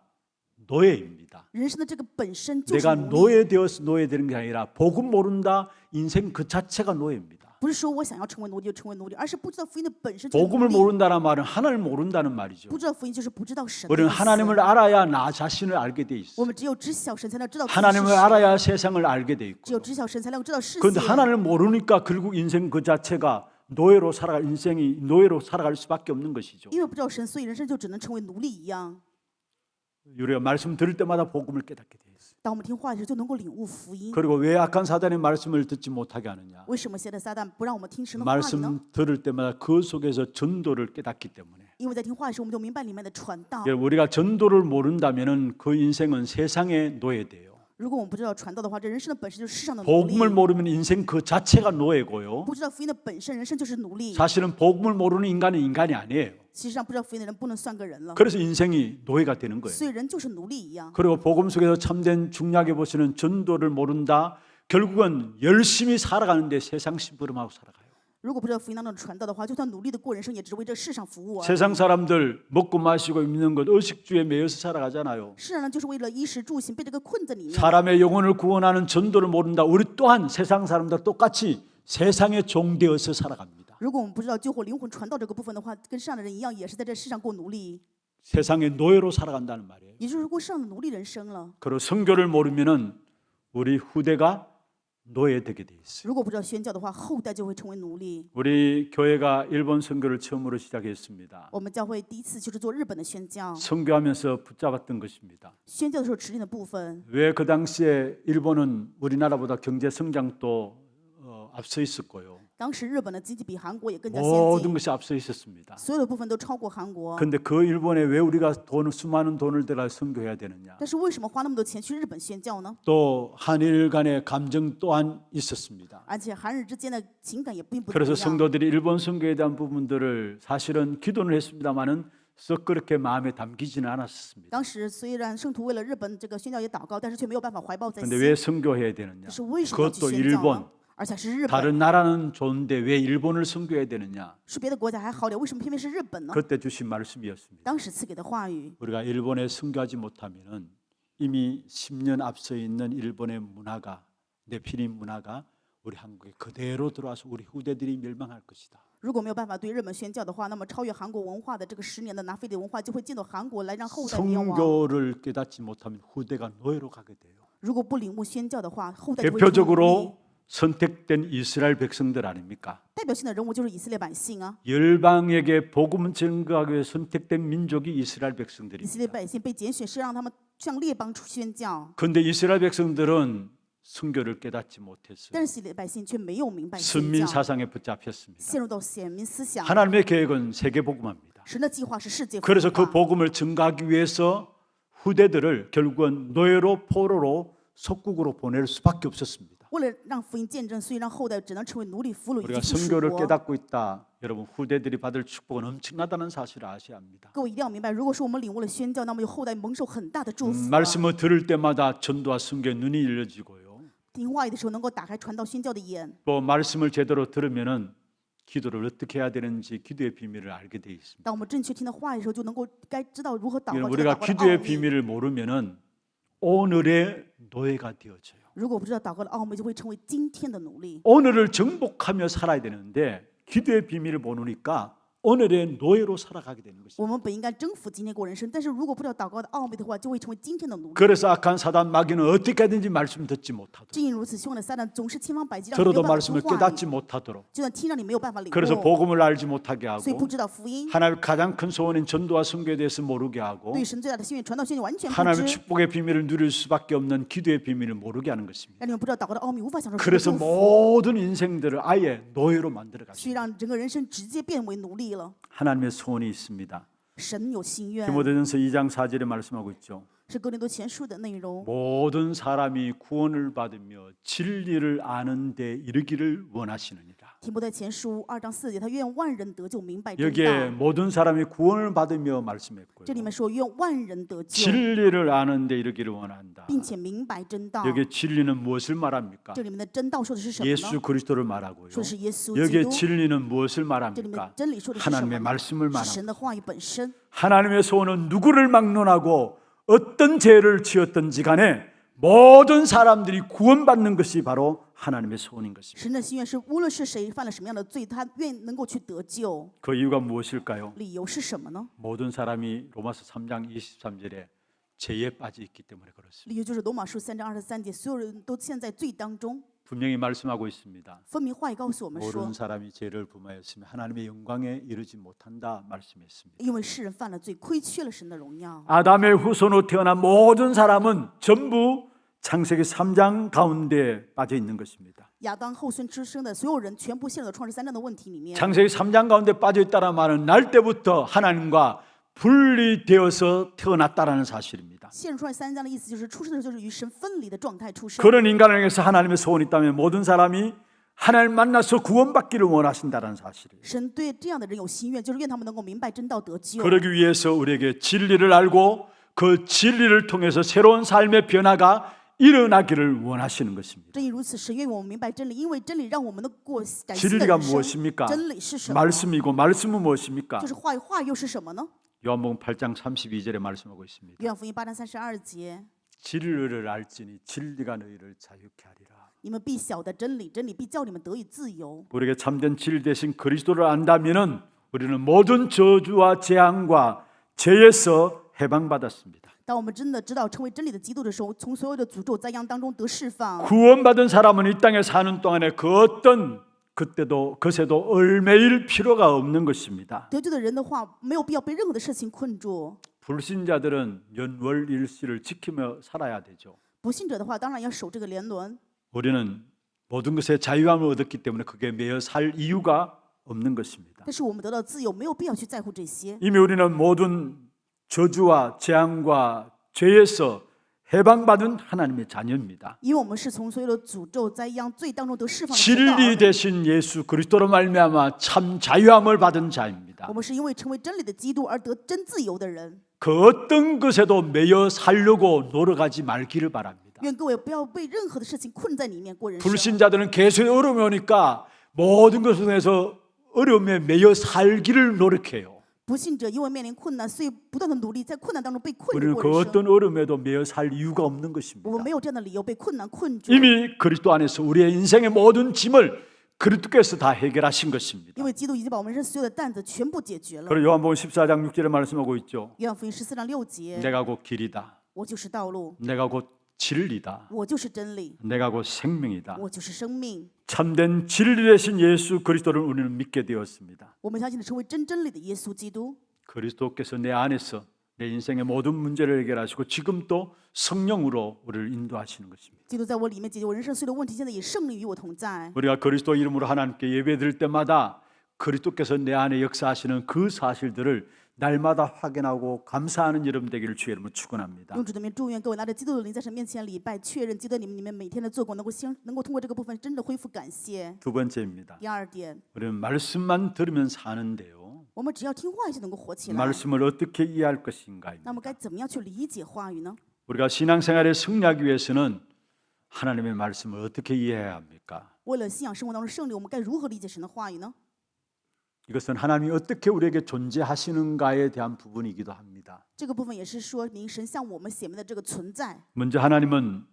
노예입니다. 人生的这个本身就是 내가 奴隶， 노예되어서 노예되는 게 아니라 복음 모른다. 인생 그 자체가 노예입니다. 不是说我想要成为奴隶就成为奴隶，而是不知道福音的本身就是奴 복음을 隶。 모른다는 말은 하나님을 모른다는 말이죠. 不知道福音就是不知道神的 우리는 意思。 하나님을 알아야 나 자신을 알게 돼 있어. 我们只有知晓神，才能知道自己是 하나님을 谁。 알아야 세상을 알게 돼 只有 있고. 知晓神，才能知道世界。 그런데 하나님을 모르니까 결국 인생 그 자체가 노예로 살아갈, 인생이 노예로 살아갈 수밖에 없는 것이죠. 因为不知道神，所以人生就只能成为奴隶一样。 우리가 말씀 들을 때마다 복음을 깨닫게 돼 있어요. 当我们听话的时候，就能够领悟福音。 그리고 왜 악한 사단의 말씀을 듣지 못하게 하느냐? 为什么现在撒旦不让我们听神的话语呢？ 말씀 들을 때마다 그 속에서 전도를 깨닫기 때문에. 因为在听话的时候，我们就明白里面的传道。 우리가 전도를 모른다면은 그 인생은 세상의 노예돼요. 如果我们不知道传道的话，这人生的本身就是世上的奴隶。 복음을 모르면 인생 그 자체가 노예고요. 不知道福音的本身，人生就是奴隶。 사실은 복음을 모르는 인간은 인간이 아니에요. 其实上不知道福音的人不能算个人了， 그래서 인생이 노예가 되는 거예요. 所以人就是奴隶一样。 그리고 복음 속에서 참된 중약에 보시는 전도를 모른다. 결국은 열심히 살아가는데 세상 심부름하고 살아가요. 如果不知道福音当中的传道的话，就算努力的过人生，也只为这世上服务而已。 세상 사람들 먹고 마시고 입는 것 의식주에 매여서 살아가잖아요. 世人呢，就是为了衣食住行被这个困在里面。 사람의 영혼을 구원하는 전도를 모른다. 우리 또한 세상 사람들 똑같이 세상의 종되어서 살아갑니다. 如果我们不知道救活灵魂传道这个部分的话，跟世上的人一样，也是在这世上过奴隶， 세상의 노예로 살아간다는 말이에요. 也就是过世上的奴隶人生了。 그리고 성교를 모르면은 우리 후대가 노예되게 돼 있어요. 如果不知道宣教的话，后代就会成为奴隶。 우리 교회가 일본 선교를 처음으로 시작했습니다. 我们教会第一次就是做日本的宣教， 선교하면서 붙잡았던 것입니다. 宣教的时候指定的部分， 왜 그 당시에 일본은 우리나라보다 경제 성장도 앞서 있었고요. 当时日本的经济比韩国也更加先 모든 进， 것이 앞서 있었습니다. 所有的部分都超过韩国。 그런데 그 일본에 왜 우리가 수많은 돈을 들여 선교해야 되느냐? 但是为什么花那么多钱去日本宣教呢？ 또 한일 간의 감정 또한 있었습니다. 而且韩日之间的情感也并不怎么 그래서 样。 성도들이 일본 선교에 대한 부분들을 사실은 기도는 했습니다만은 썩 그렇게 마음에 담기지는 않았습니다. 当时虽然圣徒为了日本这个宣教也祷告，但是却没有办法怀抱在 그런데 心。 왜 선교해야 되느냐? 这是为什么要去 그것도 宣教 일본, 呢？而且是日本， 다른 나라는 좋은데 왜 일본을 선교해야 되느냐? 是别的国家还好点，为什么偏偏是日本呢？ 그때 주신 말씀이었습니다. 当时赐给的话语， 우리가 일본에 선교하지 못하면은 이미 10년 앞서 있는 일본의 문화가, 네피림 문화가 우리 한국에 그대로 들어와서 우리 후대들이 멸망할 것이다. 如果没有办法对日本宣教的话，那么超越韩国文化的这个10年的拿非的文化就会进到韩国来，让后代灭亡。 선교를 깨닫지 못하면 후대가 노예로 가게 돼요. 如果不领悟宣教的话，后代就会成为奴隶。 대표적으로 선택된 이스라엘 백성들 아닙니까? 代表性的人物就是以色列百姓啊， 열방에게 복음을 증거하기 위해 선택된 민족이 이스라엘 以色列 백성들입니다. 百姓被拣选是让他们向列邦宣教， 그런데 이스라엘 백성들은 선교를 깨닫지 못했어요. 但是以色列百姓却没有明白宣 선민 教， 사상에 붙잡혔습니다. 陷入到显民思想。 하나님의 계획은 세계 복음화입니다. 神的计划是世界福 그래서 音 그 化， 복음을 증가하기 위해서 후대들을 결국은 노예로 포로로 속국으로 보낼 수밖에 없었습니다. 为了让福音见证，所以让后代只能成为奴隶、俘虏以 우리가 及附属 선교를 国。 깨닫고 있다. 여러분 후대들이 받을 축복은 엄청나다는 사실을 아셔야 합니다. 各位一定要明白，如果说我们领悟了宣教，那么有后代蒙受很大的祝福啊。 말씀을 들을 때마다 전도와 선교의 눈이 열려지고요. 听话语的时候，能够打开传道宣教的眼。 또 말씀을 제대로 들으면은 기도를 어떻게 해야 되는지 기도의 비밀을 알게 돼 있습니다. 当我们正确听到话语的时候，就能够该知道如何祷告。这个 우리가 祷告的奥 기도의 秘 비밀을 모르면은 오늘의 노예가 되어져요. 如果不知道祷告的奥秘，就会成为今天的奴隶。 오늘을 정복하며 살아야 되는데 기도의 비밀을 모르니까 오늘의 노예로 살아가게 되는 것입니다. 我们本应该征服今天过人生，但是如果不知道祷告的奥秘的话，就会成为今天的奴隶。 그래서 악한 사단 마귀는 어떻게 하든지 말씀 듣지 못하도록 正因如此，凶恶的撒旦总是千方百计让你没 들어도 有办法 말씀을 听话语， 깨닫지 못하도록 就算听让你没有办法领 그래서 悟， 복음을 알지 못하게 所以 하고 不知道福音。 하나님 가장 큰 소원인 전도와 선교에 대해서 모르게 하고 对神最大的心愿、传道宣言完全不 하나님의 知， 축복의 비밀을 누릴 수밖에 없는 기도의 비밀을 모르게 하는 것입니다. 让你们不知道祷告的奥秘，无法享受神的 그래서 祝福， 모든 인생들을 아예 노예로 만들어 所以 가십니다. 让整个人生直接变为奴隶了。 하나님의 소원이 있습니다. 神有心愿， 디모데전서 2장 4절에 말씀하고 있죠. 是哥林多前书的内容。 모든 사람이 구원을 받으며 진리를 아는 데 이르기를 원하시느니라. 提摩太前书2章4节，他愿万人得救，明白真 여기에 道。 모든 사람이 구원을 받으며 말씀했고요. 这里面说愿万人得救， 진리를 아는 데 이르기를 원한다. 并且明白真道。 여기에 진리는 무엇을 말합니까? 这里面的真道说的是什么呢？ 예수 그리스도를 말하고요. 说的是耶稣基 여기에 督。 진리는 무엇을 这里面 말합니까? 真理说的是什么 하나님의 呢？ 말씀을 是 말합니다. 神的话语本身。 하나님의 소원은 누구를 막론하고 어떤 죄를 지었든지 간에 모든 사람들이 구원받는 것이 바로 하나님의 소원인 것입니다. 神的心愿是，无论是谁犯了什么样的罪，他愿能够去得救。 그 이유가 무엇일까요? 理由是什么呢？ 모든 사람이 로마서 3장 23절에 죄에 빠져 있기 때문에 그렇습니다. 理由就是罗马书3章23节，所有人都陷在罪当中。 분명히 말씀하고 있습니다. 分明话语告诉我们说 모든 ， 사람이 죄를 범하였으면 하나님의 영광에 이르지 못한다 말씀했습니다. 因为世人犯了罪，亏缺了神的荣耀。 아담의 후손으로 태어난 모든 사람은 전부 창세기 3장 가운데 빠져 있는 것입니다. 亚当后孙出生的所有人，全部陷入了创世3章的问题里面。 창세기 3장 가운데 빠져 있다는 말은 날 때부터 하나님과 분리되어서 태어났다라는 사실입니다. 陷入创世3章的意思就是出生的时候就是与神分离的状态出生。 그런 인간을 위해서 하나님의 소원이 있다면 모든 사람이 하나님 만나서 구원받기를 원하신다는 사실이에요. 神对这样的人有心愿，就是愿他们能够明白真道得救。 그러기 위해서 우리에게 진리를 알고 그 진리를 통해서 새로운 삶의 변화가 일어나기를 원하시는 것입니다. 正因如此，神愿我们明白真理，因为真理让我们能过崭新的 진리가 人生。 무엇입니까? 真理是什么？ 말씀이고 말씀은 무엇입니까? 就是话语，话语又是什么呢？ 요한복음 8장 32절에 말씀하고 있습니다. 约翰福音8章32节， 진리를 알지니 진리가 너희를 자유케 하리라. 你们必晓得真理，真理必叫你们得以自由。 우리에게 참된 진리 대신 그리스도를 안다면은 우리는 모든 저주와 재앙과 죄에서 해방받았습니다. 当我们真的知道成为真理的基督的时候，从所有的诅咒灾殃当中得释放。 구원받은 사람은 이 땅에 사는 동안에 그 어떤 그때도 것에도 얼매일 필요가 없는 것입니다. 得救的人的话，没有必要被任何的事情困住。 불신자들은 연월일시를 지키며 살아야 되죠. 不信者的话，当然要守这个联伦。 우리는 모든 것에 자유함을 얻었기 때문에 그게 매여 살 이유가 없는 것입니다. 但是我们得到自由，没有必要去在乎这些。 이미 우리는 모든 저주와 재앙과 죄에서 해방받은 하나님의 자녀입니다. 因为我们是从所有的诅咒、灾殃、罪当中得释放的神的儿 진리 女。 대신 예수 그리스도로 말미암아 참 자유함을 받은 자입니다. 我们是因为成为真理的基督而得真自由的人。 그 어떤 것에도 매여 살려고 노력하지 말기를 바랍니다. 愿各位不要被任何的事情困在里面过人生。 불신자들은 계속 어려움이 오니까 모든 것을 통해서 어려움에 매여 살기를 노력해요. 不信者因为面临困难，所以不断的努力，在困难当中被困 우리는 住 그 过人生。 어떤 어려움에도 매여 살 이유가 없는 我 것입니다. 们没有这样的理由被困难困住， 이미 그리스도 안에서 우리의 인생의 모든 짐을 그리스도께서 다 해결하신 것입니다. 因为基督已经把我们人生所有的担子全部解决了。 그리고 요한복음 14장 6절에 말씀하고 있죠. 约翰福音14章6节， 내가 곧 길이다. 我就是道路， 내가 곧 진리다. 我就是真理， 내가 곧 생명이다. 我就是生命。 참된 진리 되신 예수 그리스도를 우리는 믿게 되었습니다. 我们相信的成为真理的耶稣基督， 그리스도께서 내 안에서 내 인생의 모든 문제를 해결하시고 지금 또 성령으로 우리를 인도하시는 것입니다. 基督在我里面解决我人生所有的问题，现在也圣灵与我同在。 우리가 그리스도 이름으로 하나님께 예배드릴 때마다 그리스도께서 내 안에 역사하시는 그 사실들을 날마다 확인하고 감사하는 여러분 되기를 주의 이름으로 축원합니다. 用主的名祝愿各位拿着基督的灵在神面前礼拜，确认基督在你们里面每天的做工，能够通过这个部分真的恢复感谢。 두 번째입니다. 第二点， 우리는 말씀만 들으면 사는데요. 我们只要听话语就能够活起来。 말씀을 어떻게 이해할 那么 것인가입니다. 该怎么样去理解话语呢？ 우리가 신앙생활에 승리하기 위해서는 하나님의 말씀을 어떻게 이해해야 합니까? 为了信仰生活当中胜利，我们该如何理解神的话语呢？ 이것은 하나님이 어떻게 우리에게 존재하시는가에 대한 부분이기도 합니다. 这个部分也是说明神向我们显明的这个存在。 먼저 하나님은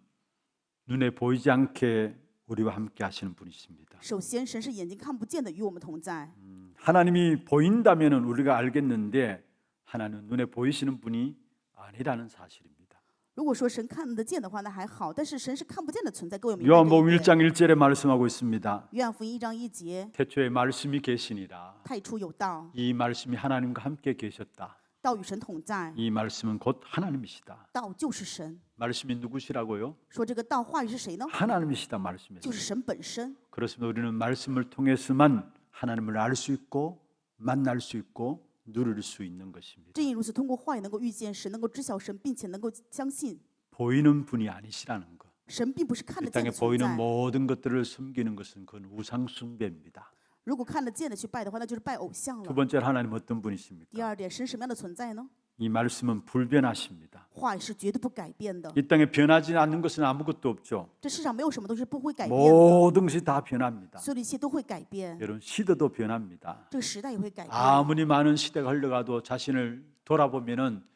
눈에 보이지 않게 우리와 함께 하시는 분이십니다. 首先，神是眼睛看不见的，与我们同在。 하나님이 보인다면 우리가 알겠는데 하나님은 눈에 보이시는 분이 아니라는 사실입니다. 如果说神看得见的话，那还好；但是神是看不见的存在，各位明白这 요한복음 一点。 1장 1절에 말씀하고 있습니다. 约翰福音1章1节， 태초에 말씀이 계시니라. 太初有道， 이 말씀이 하나님과 함께 계셨다. 道与神同在， 이 말씀은 곧 하나님이시다. 道就是神。 말씀이 누구시라고요? 说这个道话语是谁呢？ 하나님이시다 말씀이에요. 就是神本身。 그렇습니다. 우리는 말씀을 통해서만 하나님을 알 수 있고 만날 수 있고 누릴 수 있는 것입니다. 正因如此，通过话语能够遇见神，能够知晓神，并且能够相信 보이는 분이 아니시라는 것. 神并不是看 이 得见 땅에 的存 보이는 在。 모든 것들을 섬기는 것은 그건 우상 숭배입니다. 如果看得见的去拜的话，那就是拜偶像 두 了。 번째로 하나님 어떤 第 분이십니까? 二点，神什么样的存在呢？ 이 말씀은 불변하십니다. 话语是绝对不改变的。 이 땅에 변하지 않는 것은 아무것도 없죠. 这世上没有什么东西是不会改变的， 모든 것이 다 변합니다. 所有的一切都会改变。 여러분 시대도 변합니다. 这个时代也会改变。 아무리 많은 시대가 흘러가도 자신을 돌아보면은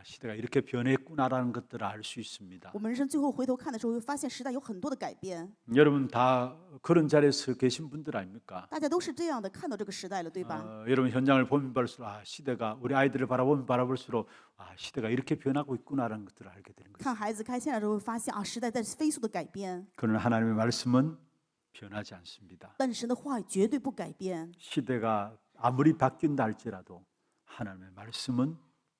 시대가 이렇게 변했구나라는 것들을 알 수 있습니다. 我们人生最后回头看的时候，会发现时代有很多的改变。 여러분 다 그런 자리에서 계신 분들 아닙니까? 大家都是这样的，看到这个时代了，对吧？ 여러분 현장을 보면 볼수록 시대가 우리 아이들을 바라보면 바라볼수록 시대가 이렇게 변하고 있구나라는 것들을 알게 되는 거죠. 看孩子开现的时候，会发现时代在飞速的改变。 그러나 하나님의 말씀은 변하지 않습니다. 但是神的话语绝对不改变。 시대가 아무리 바뀐다 할지라도 하나님의 말씀은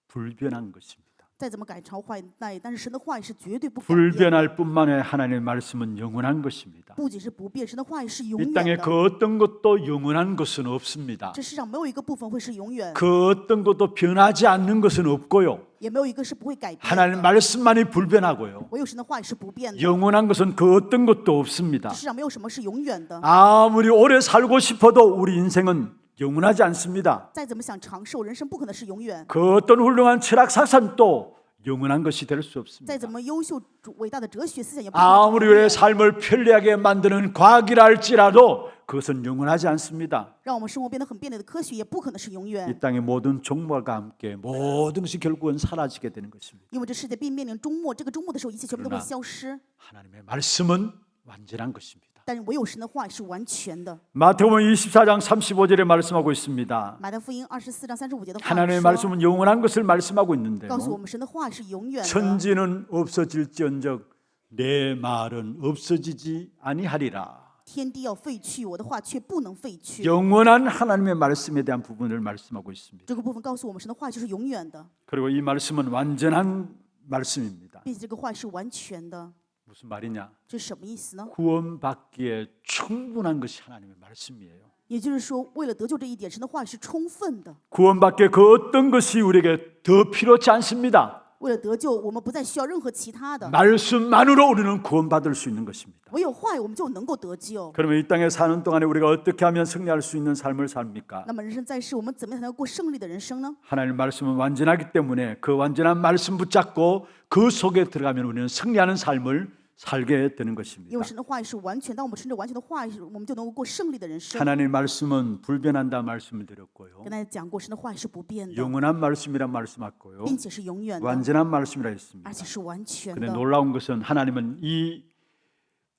불변한 것입니다. 再怎么改朝换代，但是神的话语是绝对不改变。 불변할 뿐만 아니라 하나님의 말씀은 영원한 것입니다. 不仅是不变，神的话语是永 이 远 땅에 的。 그 어떤 것도 영원한 것은 없습니다. 这世上没有一个部分会是永远， 그 어떤 것도 변하지 않는 것은 없고요. 也没有一个是不会改变 하나님 的。 말씀만이 불변하고요. 唯有神的话语是不变的。 영원한 것은 그 어떤 것도 없습니다. 这世上没有什么是永远的。 아무리 오래 살고 싶어도 우리 인생은 영원하지 않습니다. 再怎么想长寿，人生不可能是永远。 그 어떤 훌륭한 철학 사상도 영원한 것이 될 수 없습니다. 再怎么优秀伟大的哲学思想，也不可能是 아무리 永远 우리의 삶을 편리하게 만드는 과학이라 할지라도 그것은 영원하지 않습니다. 让我们生活变得很便利的科学，也不可能是永远。 이 땅의 모든 종말과 함께 모든 것이 결국은 사라지게 되는 것입니다. 因为这世界必面临终末，这个终末的时候，一切全部都会 그러나 消失。 하나님의 말씀은 완전한 것입니다. 但是唯有神的话语是完全的。 마태복음 24장 35절에 말씀하고 있습니다. 马太福音24章35节的话语 하나님의 说， 말씀은 영원한 것을 말씀하고 있는데요. 告诉我们神的话语是永远的。 천지는 없어질지언정 내 말은 없어지지 아니하리라. 天地要废去，我的话却不能废去。 영원한 하나님의 말씀에 대한 부분을 말씀하고 있습니다. 这个部分告诉我们，神的话语就是永远的， 그리고 이 말씀은 완전한 말씀입니다. 并且这个话语是完全的。 무슨 말이냐? 这是什么意思呢？ 구원받기에 충분한 것이 하나님의 말씀이에요. 也就是说，为了得救这一点，神的话语是充分的。 구원받기에 그 어떤 것이 우리에게 더 필요치 않습니다. 为了得救，我们不再需要任何其他的， 말씀만으로 우리는 구원받을 수 있는 것입니다. 唯有话语，我们就能够得救。 그러면 이 땅에 사는 동안에 우리가 어떻게 하면 승리할 수 있는 삶을 삽니까? 那么人生在世，我们怎么样才能过胜利的人生呢？ 하나님의 말씀은 완전하기 때문에 그 완전한 말씀 붙잡고 그 속에 들어가면 우리는 승리하는 삶을 살게 되는 것입니다. 因为神的话语是完全，当我们顺着完全的话语，我们就能够过胜利的人生。 하나님의 말씀은 불변한다 말씀을 드렸고요. 跟大家讲过，神的话语是不变的， 영원한 말씀이란 말씀했고요. 并且是永远的， 완전한 말씀이라 했습니다. 而且是完全 근데 的。 놀라운 것은 하나님은 이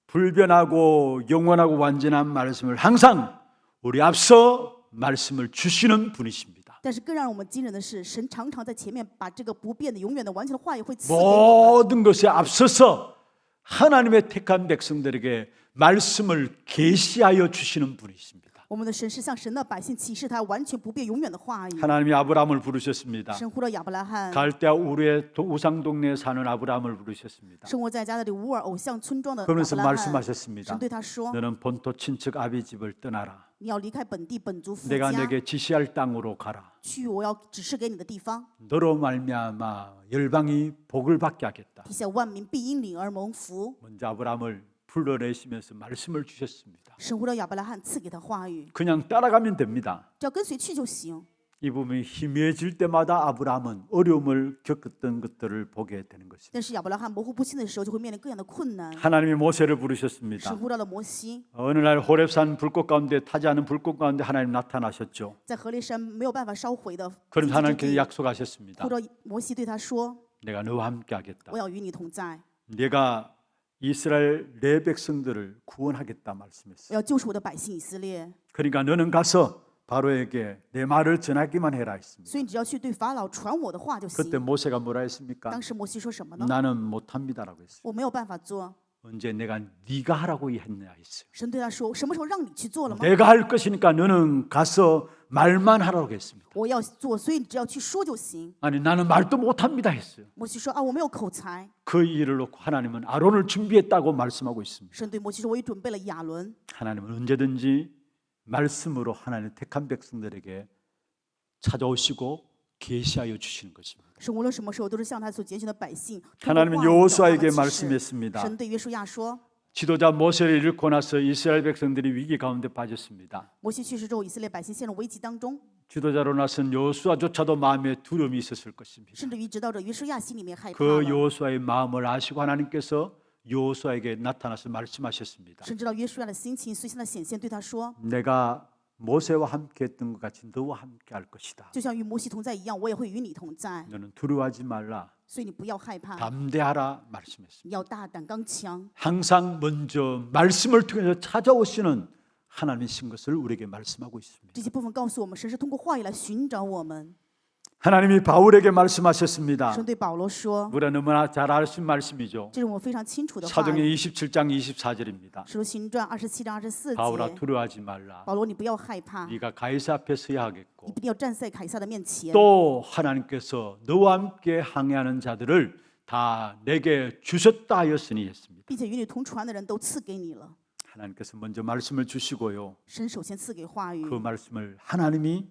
불변하고 영원하고 완전한 말씀을 항상 우리 앞서 말씀을 주시는 분이십니다. 但是更让我们惊人的是，神常常在前面把这个不变的、永远的、完全的话语会赐给我们。 모든 것에 앞서서 하나님의 택한 백성들에게 말씀을 계시하여 주시는 분이십니다. 我们的神是向神的百姓启示他完全不变、永远的话语。 하나님이 아브라함을 부르셨습니다. 神呼了亚伯拉罕， 갈대아 우르의 우상 동네에 사는 아브라함을 부르셨습니다. 生活在加勒底乌尔偶像村庄的亚 그러면서 伯拉罕， 말씀하셨습니다. 神对他说 너는 본토 친척 아비 집을 떠나라. ：“你要离开本地本族父 내가 家， 내게 지시할 땅으로 가라. 去我要指示给你的地方， 너로 말미암아 열방이 복을 받게 하겠다. 地下万民必因你而蒙福。 먼저 아브라함을 불러내시면서 말씀을 주셨습니다. 神呼了亚伯拉罕，赐给他话语， 그냥 따라가면 됩니다. 只要跟随去就行。 이 부분이 희미해질 때마다 아브라함은 어려움을 겪었던 것들을 보게 되는 것입니다. 但是亚伯拉罕模糊不清的时候，就会面临各样的困难。 하나님이 모세를 부르셨습니다. 神呼到了摩西， 어느 날 호렙산 불꽃 가운데 타지 않은 불꽃 가운데 하나님 나타나셨죠. 在河烈山没有办法烧毁的 그럼 荆棘之 하나님께서 地， 약속하셨습니다. 呼到摩西对他说 내가 너와 함께 하겠다. 我要与你同在， 내가 이스라엘 내 백성들을 구원하겠다 我 말씀했어요. 要救赎我的百姓以色列。 그러니까 너는 가서 바로에게 내 말을 전하기만 해라 했습니다. 所以你只要去对法老传我的话就 그때 行。 모세가 뭐라 했습니까? 当时摩西说什么呢？ 나는 못합니다라고 했어요. 我没有办法做。 언제 내가 네가 하라고 했냐 했어요. 神对他说：“什么时候让你去做了吗？ 내가 할 것이니까 너는 가서 말만 하라고 했습니다. 我要做，所以你只要去说就行。 아니 나는 말도 못합니다 했어요. 摩西说：“啊，我没有口才。 그 일을 놓고 하나님은 아론을 준비했다고 말씀하고 있습니다. 神对摩西说：“我已准备了亚伦。 하나님은 언제든지 말씀으로 하나님의 택한 백성들에게 찾아오시고 계시하여 주시는 것입니다. 神无论什么时候都是向他所拣选的百姓。 通过 하나님은 话语找他们 여호수아에게 启示 말씀했습니다. 神对约书亚说： 지도자 모세를 잃고 나서 이스라엘 백성들이 위기 가운데 빠졌습니다. 摩西去世之后，以色列百姓陷入危机当中， 지도자로 나선 여호수아조차도 마음에 두려움이 있었을 것입니다. 甚至于指导者约书亚心里面害怕 그 了。 여호수아의 마음을 아시고 하나님께서 여호수아에게 나타나서 말씀하셨습니다. 神知道约书亚的心情，所以向他显现，对他说 내가 모세와 함께 했던 것 같이 너와 함께 할 것이다. ：“ 就像与摩西同在一样，我也会与你同在。 너는 두려워하지 말라. 所以你不要害怕， 담대하라 말씀했습니다. 你要大胆刚强。 항상 먼저 말씀을 통해서 찾아오시는 하나님이신 것을 우리에게 말씀하고 있습니다. 这些部分告诉我们，神是通过话语来寻找我们。 하나님이 바울에게 말씀하셨습니다. 神对保罗说， 우리가 너무나 잘 아신 말씀이죠. 这是我们非常清楚的话 사도행 语。 27장 24절입니다. 使徒行传27章24 바울아 节， 두려워하지 말라. 保罗，你不要害怕， 네가 가이사 앞에 서야 你 하겠고 一定要站在凯撒的面前。 또 하나님께서 너와 함께 항해하는 자들을 다 내게 주셨다 하였으니 했습니다. 并且与你同船的人都赐给你了。 하나님께서 먼저 말씀을 주시고요. 神首先赐给话语， 그 말씀을 하나님이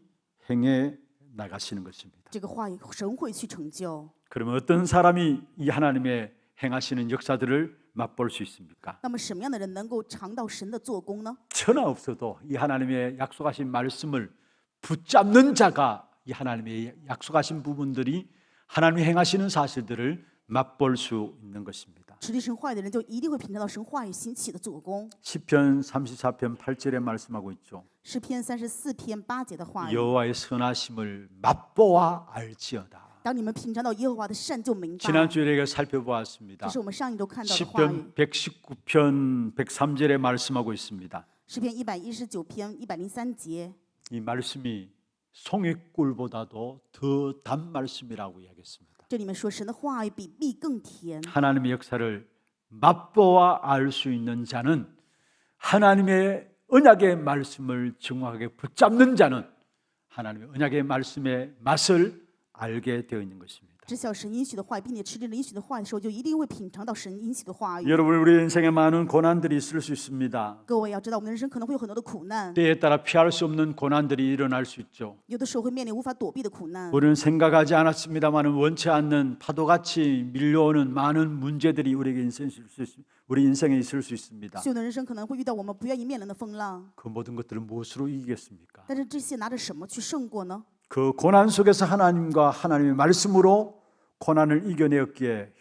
행해 나가시는 것입니다. 这个话语神会去成就。 그러면 어떤 사람이 이 하나님의 행하시는 역사들을 맛볼 수 있습니까? 那么什么样的人能够尝到神的做工呢？ 천하 없어도 이 하나님의 약속하신 말씀을 붙잡는 자가 이 하나님의 약속하신 부분들이 하나님이 행하시는 사실들을 맛볼 수 있는 것입니다. 持地神话语的人就一定会品尝到神话语兴起的做工。 시편 34편 8절에 말씀하고 있죠. 诗篇34篇8节的话语： 여호와의 선하심을 맛보아 알지어다. 当你们品尝到耶和华的善，就明白。 지난주에 살펴보았습니다. 这是我们上一周看到的话语。 시편 119편 103절에 말씀하고 있습니다. 诗篇119篇103节， 이 말씀이 송이꿀보다도 더 단 말씀이라고 이야기했습니다. 这里面说神的话语比蜜更甜。 하나님의 역사를 맛보아 알 수 있는 자는 하나님의 언약의 말씀을 정확하게 붙잡는 자는 하나님의 언약의 말씀의 맛을 알게 되어 있는 것입니다. 知晓神应许的话语，并且持定应许的话语的时候，就一定会品尝到神应许的话语。 여러분 우리 인생에 많은 고난들이 있을 수 있습니다. 各位要知道，我们的人生可能会有很多的苦难， 때에 따라 피할 수 없는 고난들이 일어날 수 있죠. 有的时候会面临无法躲避的苦难。 우리는 생각하지 않았습니다만 원치 않는 파도같이 밀려오는 많은 문제들이 우리 인생에 있을 수 있습니다. 所有的人生可能会遇到我们不愿意面临的风浪， 그 모든 것들을 무엇으로 이기겠습니까? 但是这些拿着什么去胜过呢？ 그 고난 속에서 하나님과 하나님의 말씀으로 고난을 이겨내었기에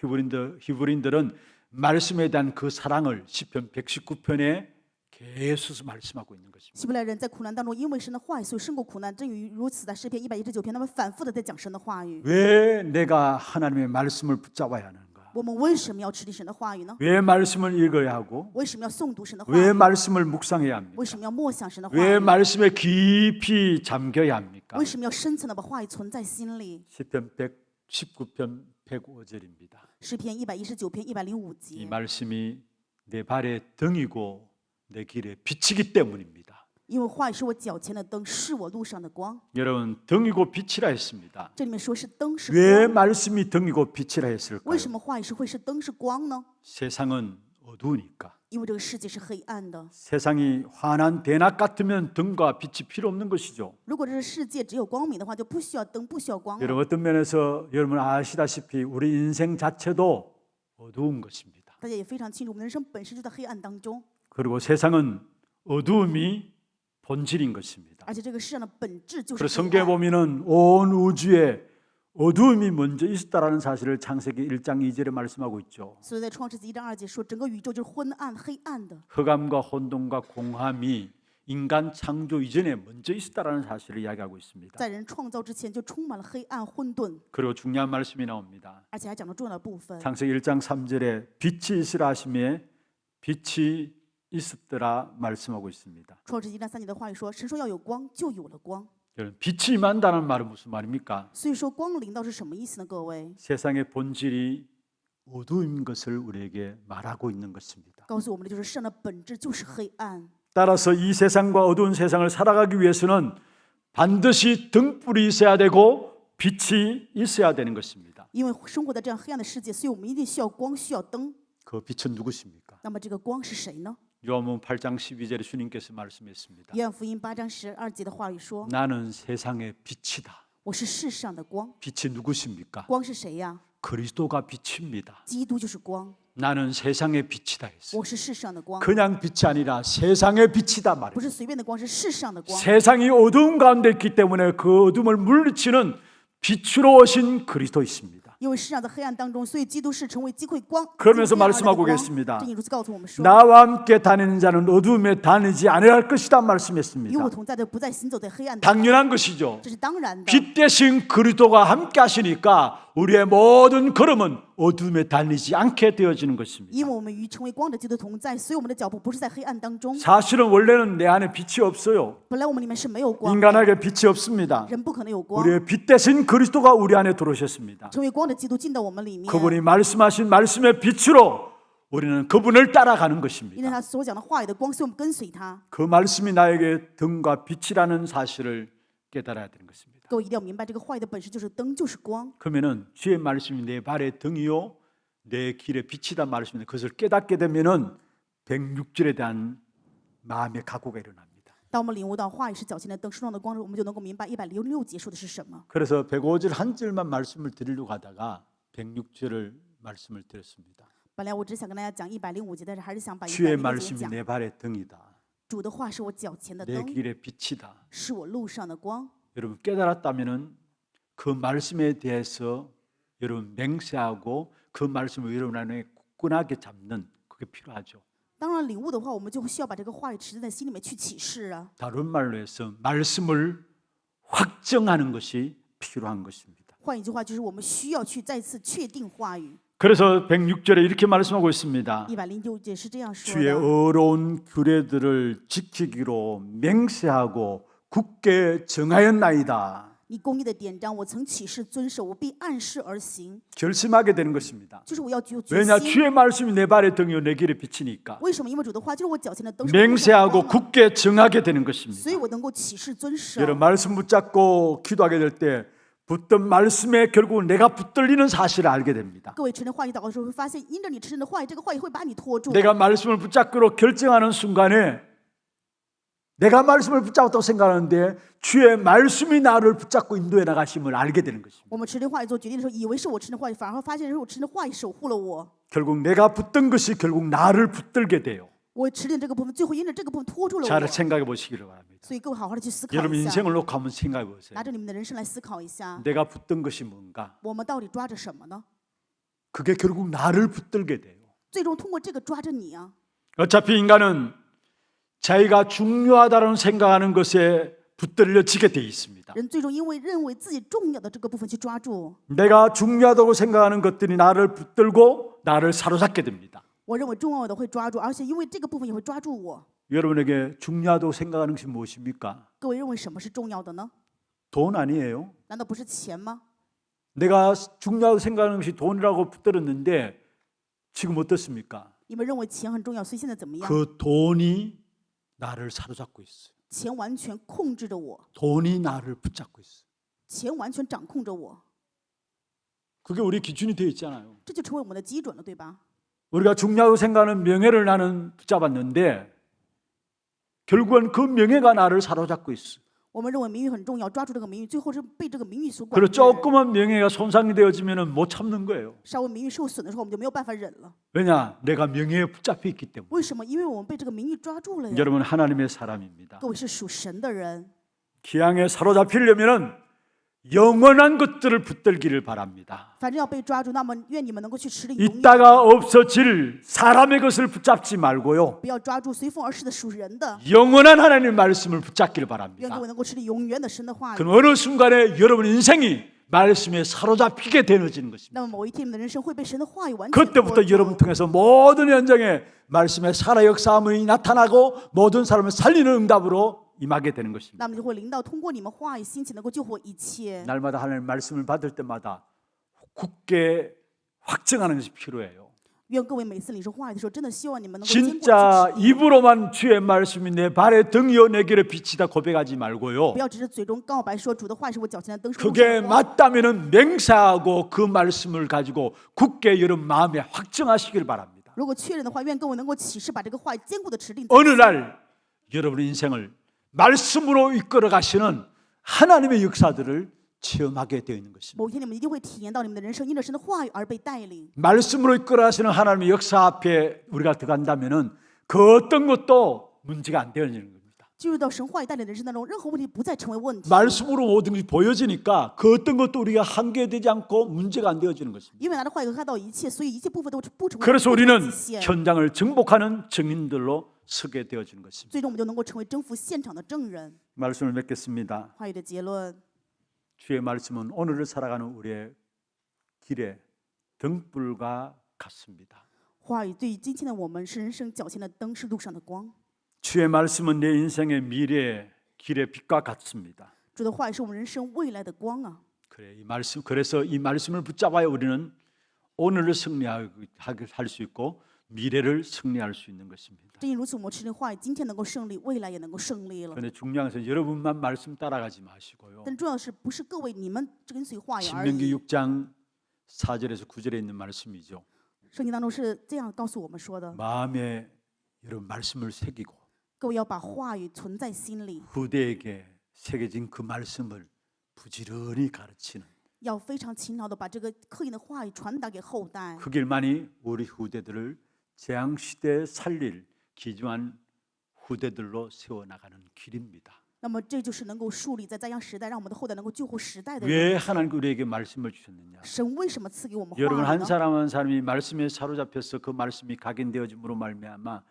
히브리인들은 말씀에 대한 그 사랑을 시편 119편에 계속 말씀하고 있는 것입니다. 希伯来人在苦难当中，因为神的话语，所以胜过苦难。正如此，在诗篇119篇，他们反复的在讲神的话语。 왜 내가 하나님의 말씀을 붙잡아야 하는가? 我们为什么要持定神的话语呢？ 왜 말씀을 읽어야 하고? 为什么要诵读神的话 왜 语？ 말씀을 묵상해야 합니까? 为什么要默想神的话 왜 语？ 말씀에 깊이 잠겨야 합니까? 为什么要深层的把话语存在心里？ 시편 119편 105절입니다. 诗篇119篇105 이 节， 말씀이 내 발의 등이고 내 길에 빛이기 때문입니다. 因为话语是我脚前的灯，是我路上的光。 여러분 등이고 빛이라 했습니다. 这里面说是灯是 왜 光， 말씀이 등이고 빛이라 했을까요? 为什么话语是会是灯是光呢？ 세상은 어두우니까. 因为这个世界是黑暗的。 세상이 환한 대낮 같으면 등과 빛이 필요 없는 것이죠. 如果这个世界只有光明的话，就不需要灯，不需要光了。 여러분 어떤 면에서 여러분 아시다시피 우리 인생 자체도 어두운 것입니다. 大家也非常清楚，我们的人生本身就在黑暗当中， 그리고 세상은 어두움이 본질인 것입니다. 而且这个世上的本质就是 그래서 黑 성경에 暗。 보면은 온 우주에 어두움이 먼저 있었다라는 사실을 창세기 1장 2절에 말씀하고 있죠. 所以在创世纪1章2节说，整个宇宙就是昏暗、黑暗的。 흑암과 혼돈과 공함이 인간 창조 이전에 먼저 있었다라는 사실을 이야기하고 있습니다. 在人创造之前就充满了黑暗混沌， 그리고 중요한 말씀이 나옵니다. 而且还讲到重要的部分。 창세기 1장 3절에 빛이 있으라 하심에 빛이 있었더라 말씀하고 있습니다. 创世纪1章3节的话语说，神说要有光，就有了光。 여러분, 빛이 임한다는 말은 무슨 말입니까? 所以说光临到是什么意思呢？各位， 세상의 본질이 어두운 것을 우리에게 말하고 있는 것입니다. 告诉我们的就是世上的本质就是黑暗。 따라서 이 세상과 어두운 세상을 살아가기 위해서는 반드시 등불이 있어야 되고 빛이 있어야 되는 것입니다. 因为生活在这样黑暗的世界，所以我们一定需要光，需要灯。 그 빛은 누구십니까? 那么这个光是谁呢？ 요한복음 8장 12절에 주님께서 말씀했습니다. 约翰福音8章12节的话语说 나는 세상의 빛이다. 我是世上的光。 빛이 누구십니까? 光是谁呀？ 그리스도가 빛입니다. 基督就是光。 나는 세상의 빛이다 했어요. 我是世上的光， 그냥 빛이 아니라 세상의 빛이다 不 말이에요. 是随便的光，是世上的光。 세상이 어두운 가운데 있기 때문에 그 어둠을 물리치는 빛으로 오신 그리스도이십니다. 因为世上的黑暗当中，所以基督是成为机会光。 그러면서 基督而来的 말씀하고 光 계십니다. 正因如此告诉我们说， 나와 함께 다니는 자는 어둠에 다니지 않을 것이다 与 말씀했습니다. 我同在的不再行走在黑暗当中， 당연한 것이죠. 这是当然的。 빛 대신 그리스도가 함께 하시니까 우리의 모든 걸음은 어둠에 다니지 않게 되어지는 것입니다. 因为我们与成为光的基督同在，所以我们的脚步不是在黑暗当中。 사실은 원래는 내 안에 빛이 없어요. 本来我们里面是没有光的， 인간에게 빛이 없습니다. 人不可能有光。 우리의 빛 대신 그리스도가 우리 안에 들어오셨습니다. 成为光的基督进到我们里面， 그분이 말씀하신 말씀의 빛으로 우리는 그분을 따라가는 因为 것입니다. 他所讲的话语的光，所以我们跟随他。 그 말씀이 나에게 등과 빛이라는 사실을 깨달아야 되는 것입니다. 各位一定要明白，这个话语的本身就是灯，就是光。 그러면은 주의 말씀이 내 발의 등이요 내 길의 빛이다 말씀인데 그것을 깨닫게 되면은 106절에 대한 마음의 각오가 일어납니다. 当我们领悟到话语是脚前的灯，树上的光时，我们就能够明白106节说的是什么。 그래서 105절 한 절만 말씀을 드리려고 하다가 106절을 말씀을 드렸습니다. 本来我只想跟大家讲105节，但是还是想把 주의 106节 말씀이 讲。 내 발의 등이다. 主的话是我脚前的 내 灯， 길의 빛이다. 是我路上的光。 여러분 깨달았다면은 그 말씀에 대해서 여러분 맹세하고 그 말씀을 여러분 안에 굳건하게 잡는 그게 필요하죠. 当然，领悟的话，我们就需要把这个话语持在心里面去启示啊。 다른 말로 해서 말씀을 확정하는 것이 필요한 것입니다. 换一句话，就是我们需要去再次确定话语。 그래서 106절에 이렇게 말씀하고 있습니다. 106节是这样说 주의 的： 어려운 규례들을 지키기로 맹세하고 굳게 정하였나이다. 你公义的典章，我曾起誓遵守，我必按事而行。 결심하게 되는 것입니다. 就是我要有决 왜냐 心。 주의 말씀이 내 발의 등이요 내 길의 빛이니까 为什么？因为主的话就是我脚前的灯，是我路上的 맹세하고 光嘛 굳게 정하게 되는 所 것입니다. 以我能够起誓遵守。 여러분 말씀 붙잡고 기도하게 될 때 붙든 말씀에 결국 내가 붙들리는 사실을 알게 됩니다. 各位承认话语祷告的时候，会发现因着你承认的话语，这个话语会把你拖住。 내가 말씀을 붙잡기로 결정하는 순간에 내가 말씀을 붙잡았다고 생각하는데 주의 말씀이 나를 붙잡고 인도해 나가심을 알게 되는 것입니다. 我们持定话语做决定的时候，以为是我持定话语，反而发现是我持定话语守护了我。 결국 내가 붙든 것이 결국 나를 붙들게 돼요. 我持定这个部分，最后因着这个部分拖住了 잘 我。 생각해 보시기를 바랍니다. 所以各位好好的去思考 여러분 一下， 인생을 놓고 한번 생각해 보세요. 拿着你们的人生来思考一下， 내가 붙든 것이 뭔가? 我们到底抓着什么呢？ 그게 결국 나를 붙들게 돼요. 最终通过这个抓着你啊。 어차피 인간은 자기가 중요하다는 생각하는 것에 붙들려지게 돼 있습니다. 人最终因为认为自己重要的这个部分去抓住。 내가 중요하다고 생각하는 것들이 나를 붙들고 나를 사로잡게 됩니다. 我认为重要的会抓住，而且因为这个部分也会抓住我。 여러분에게 중요하다고 생각하는 것이 무엇입니까? 各位认为什么是重要的呢？ 돈 아니에요? 难道不是钱吗？ 내가 중요하다고 생각하는 것이 돈이라고 붙들었는데 지금 어떻습니까? 你们认为钱很重要，所以现在怎么样？ 그 돈이 나를 사로잡고 있어요. 钱完全控制着我， 돈이 나를 붙잡고 있어요. 钱完全掌控着我， 그게 우리 기준이 되어 있잖아요. 这就成为我们的基准了，对吧？ 우리가 중요하다고 생각하는 명예를 나는 붙잡았는데 결국은 그 명예가 나를 사로잡고 있어. 我们认为名誉很重要，抓住这个名誉，最后是被这个名誉所管 그리고 制。 조금만 명예가 손상이 되어지면 못 참는 거예요. 稍微名誉受损的时候，我们就没有办法忍了。 왜냐? 내가 명예에 붙잡혀 있기 때문에. 为什么？因为我们被这个名誉抓住了呀。 여러분 하나님의 사람입니다. 各位是属神的人， 기왕에 사로잡히려면은 영원한 것들을 붙들기를 바랍니다. 反正要被抓住，那么愿你们能够去持领永远， 있다가 없어질 사람의 것을 붙잡지 말고요. 不要抓住随风而逝的属人的， 영원한 하나님의 말씀을 붙잡기를 愿 바랍니다. 各位能够持领永远的神的话语。 그 어느 순간에 여러분 인생이 말씀에 사로잡히게 되어지는 것입니다. 那么某一天，你们的人生会被神的话语完全 그때부터 捉 여러분 住。 통해서 모든 현장에 말씀의 살아 역사함이 나타나고 모든 사람을 살리는 응답으로 임하게 되는 것입니다. 那么就会临到通过你们话语兴起，能够救活一切。 날마다 하나님의 말씀을 받을 때마다 굳게 확증하는 것이 필요해요. 愿各位每次领受话语的时候，真的希望你们能够坚固地 진짜 去持定， 입으로만 주의 말씀이 내 발의 등이요 내 길의 빛이다 고백하지 말고요. 不要只是嘴中告白说主的话是我脚前的灯，是我路上 그게 的光。 맞다면은 맹세하고 그 말씀을 가지고 굳게 여러분 마음에 확증하시길 바랍니다. 如果确认的话，愿各位能够起誓把这个话语坚固的持定。 어느 날 여러분의 인생을 말씀으로 이끌어 가시는 하나님의 역사들을 체험하게 되어 있는 것입니다. 某一天，你们一定会体验到你们的人生因着神的话语而被带领。 말씀으로 이끌어 가시는 하나님의 역사 앞에 우리가 들어간다면은 그 어떤 것도 문제가 안 되어지는 겁니다. 进入到神话语带领的人生当中，任何问题不再成为问题， 말씀으로 모든 것이 보여지니까 그 어떤 것도 우리가 한계되지 않고 문제가 안 되어지는 것입니다. 因为拿着话语看到一切，所以一切部分都不成为 그래서 不成为 우리는 极限。 현장을 정복하는 증인들로 서게 되어지는 것입니다. 最终，我们就能够成为征服现场的证人。 말씀을 맺겠습니다. 话语的结论， 주의 말씀은 오늘을 살아가는 우리의 길에 등불과 같습니다. 话语对于今天的我们是人生脚前的灯，是路上的光。 주의 말씀은 내 인생의 미래 길의 빛과 같습니다. 主的话语是我们人生未来的光啊！ 그래서 이 말씀을 붙잡아야 우리는 오늘을 승리할 수 있고 미래를 승리할 수 있는 것입니다. 正因如此，我们持定话语，今天能够胜利，未来也能够胜利了。 그런데 중요한 것은 여러분만 말씀 따라가지 마시고요. 但重要的是，不是各位你们跟随话语而 신명기 已。 6장 4절에서 9절에 있는 말씀이죠. 圣经当中是这样告诉我们说的： 마음에 여러분 말씀을 새기고 各位要把话语存在心里， 후대에게 새겨진 그 말씀을 부지런히 가르치는 要非常勤劳的把这个刻印的话语传达给后代。 그 길만이 우리 후대들을 재앙시대에 살릴 귀중한 후대들로 세워나가는 길입니다. 那么这就是能够树立在灾殃时代，让我们的后代能够救活时代的 왜 人。 하나님 우리에게 말씀을 주셨느냐? 神为什么赐给我们话 여러분 语 한 呢？ 사람 한 사람이 말씀에 사로잡혀서 그 말씀이 각인되어짐으로 말미암아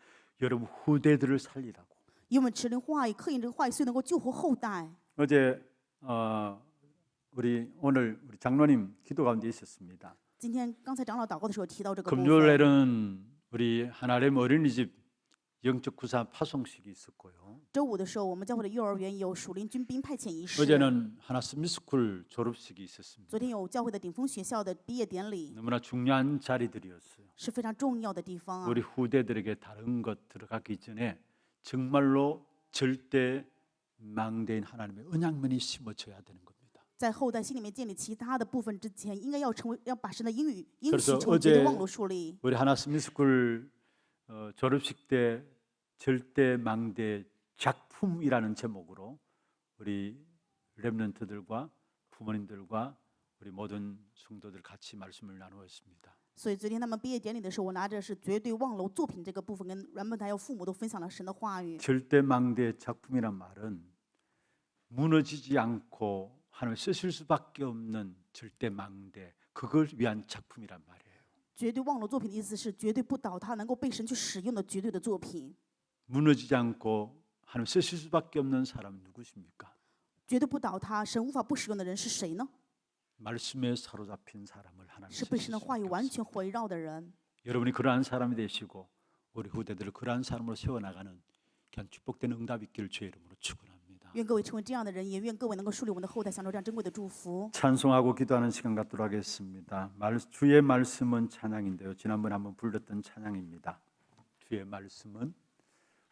여러분 후대들을 살리라고. 因为我们持定话语，刻印这个话语，所以能够救活后代。 어제 오늘 우리 장로님 기도 가운데 있었습니다. 今天刚才长老祷告的时候提到这个部分。 금요일에는 우리 하나님 어린이집 영적 구사 파송식이 있었고요. 周五的时候，我们教会的幼儿园有属灵军兵派遣仪式。 어제는 하나 스미스쿨 졸업식이 있었습니다. 昨天有教会的顶峰学校的毕业典礼， 너무나 중요한 자리들이었어요. 是非常重要的地方啊！ 우리 후대들에게 다른 것 들어가기 전에 정말로 절대 망대인 하나님의 언약면이 심어져야 되는 겁니다. 在后代心里面建立其他的部分之前，应该要把神的应许 그래서 成为绝对 어제 望路树立。 우리 하나 스미스쿨 졸업식 때 절대 망대 작품이라는 제목으로 우리 렘넌트들과 부모님들과 우리 모든 성도들 같이 말씀을 나누었습니다. 所以昨天他们毕业典礼的时候，我拿着是绝对望楼作品这个部分，跟人们还有父母都分享了神的话语。 절대 망대 작품이란 말은 무너지지 않고 하나님 쓰실 수밖에 없는 절대 망대 그걸 위한 작품이란 말이에요. 绝对望楼作品的意思是绝对不倒塌，能够被神去使用的绝对的作品。 무너지지 않고 하나님 쓰실 수밖에 없는 사람은 누구십니까? 绝对不倒塌，神无法不使用的人是谁呢？ 말씀에 사로잡힌 사람을 하나님 是被 쓰실 神的话语 수밖에 完 없습니다. 全围绕的人。 여러분이 그러한 사람이 되시고 우리 후대들을 그러한 사람으로 세워나가는 그냥 축복된 응답 있기를 주의 이름으로 축원합니다. 愿各位成为这样的人，也愿各位能够树立我们的后代，享受这样珍贵的祝福。 찬송하고 기도하는 시간 갖도록 하겠습니다. 주의 말씀은 찬양인데요. 지난번에 한번 불렀던 찬양입니다. 주의 말씀은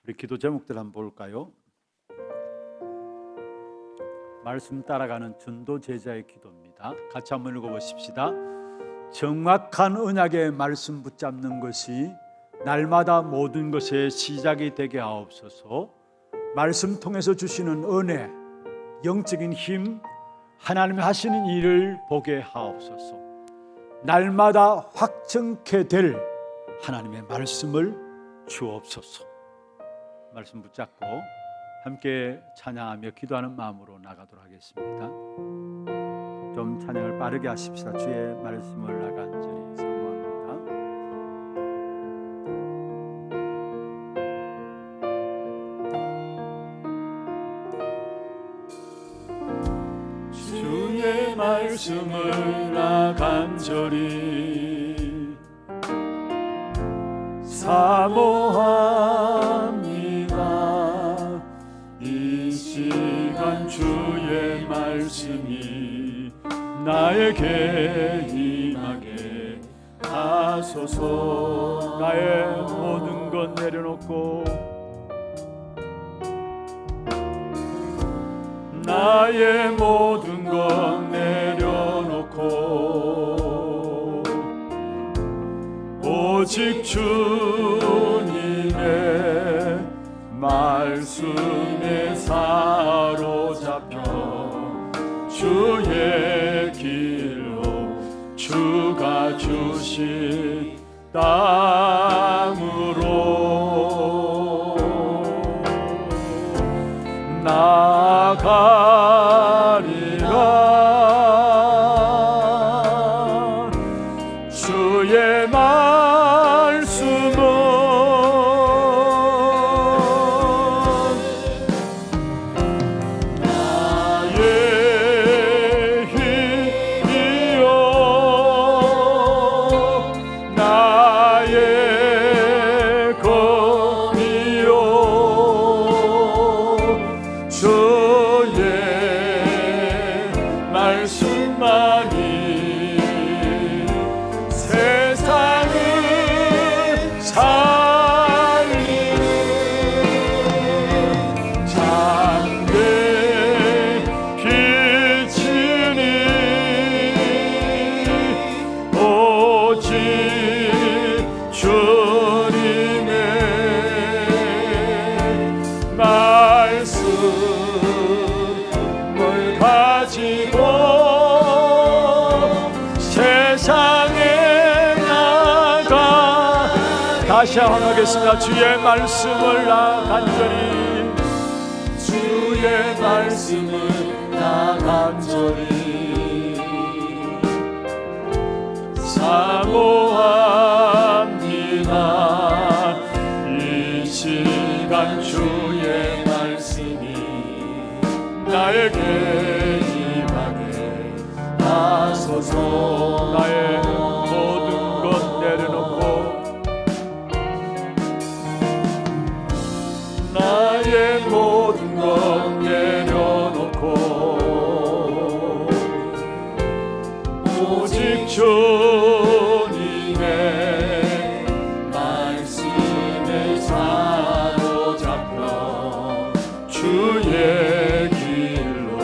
우리 기도 제목들 한번 볼까요? 말씀 따라가는 전도 제자의 기도입니다. 같이 한번 읽어보십시다. 정확한 언약의 말씀 붙잡는 것이 날마다 모든 것의 시작이 되게 하옵소서. 말씀 통해서 주시는 은혜, 영적인 힘, 하나님이 하시는 일을 보게 하옵소서. 날마다 확정케 될 하나님의 말씀을 주옵소서. 말씀 붙잡고 함께 찬양하며 기도하는 마음으로 나가도록 하겠습니다. 좀 찬양을 빠르게 하십시다. 주의 말씀을 나 간절히 사모합니다. 주의 말씀을 나 간절히 사모합니다. 이 시간 주의 말씀이 나에게 임하게 하소서. 나의 모든 것 내려놓고 나의 모든 것 내려놓고 오직 주님의 말씀에 사로잡혀 주의 길로 주가 주신 땅으로 나가리라. 주의 말씀은 나의 힘이요 나의 검이요 주의 말씀만이 세상을 살리는 참된 빛이니 오직 주님의 말씀을 가지고 세상에 나가. 다시 한번 하겠습니다. 주의 말씀을 나 간절히 주의 말씀을 나 간절히 사모합니다. 이 시간 주의 말씀이 나에게 임하게 하소서. 나의 모든 것 내려놓고 나의 모든 것 내려놓고 오직 주님의 말씀에 사로잡혀 주의 길로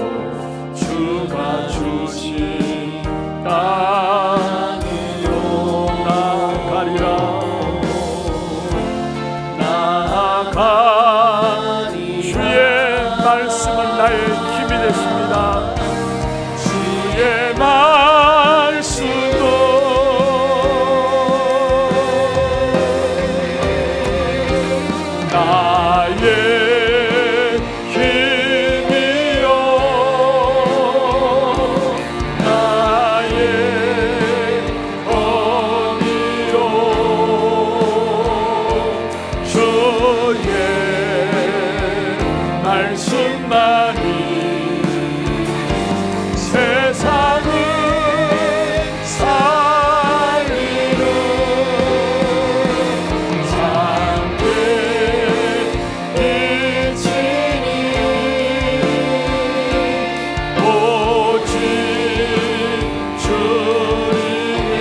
주가 주신 땅으로 나가리라. 주의 말씀은 나의 힘이 됐습니다. 주의 말씀도 나의 힘이요 나의 검이요 주의 말씀만이 세상을 살리는 참된 빛이니 오직 주님의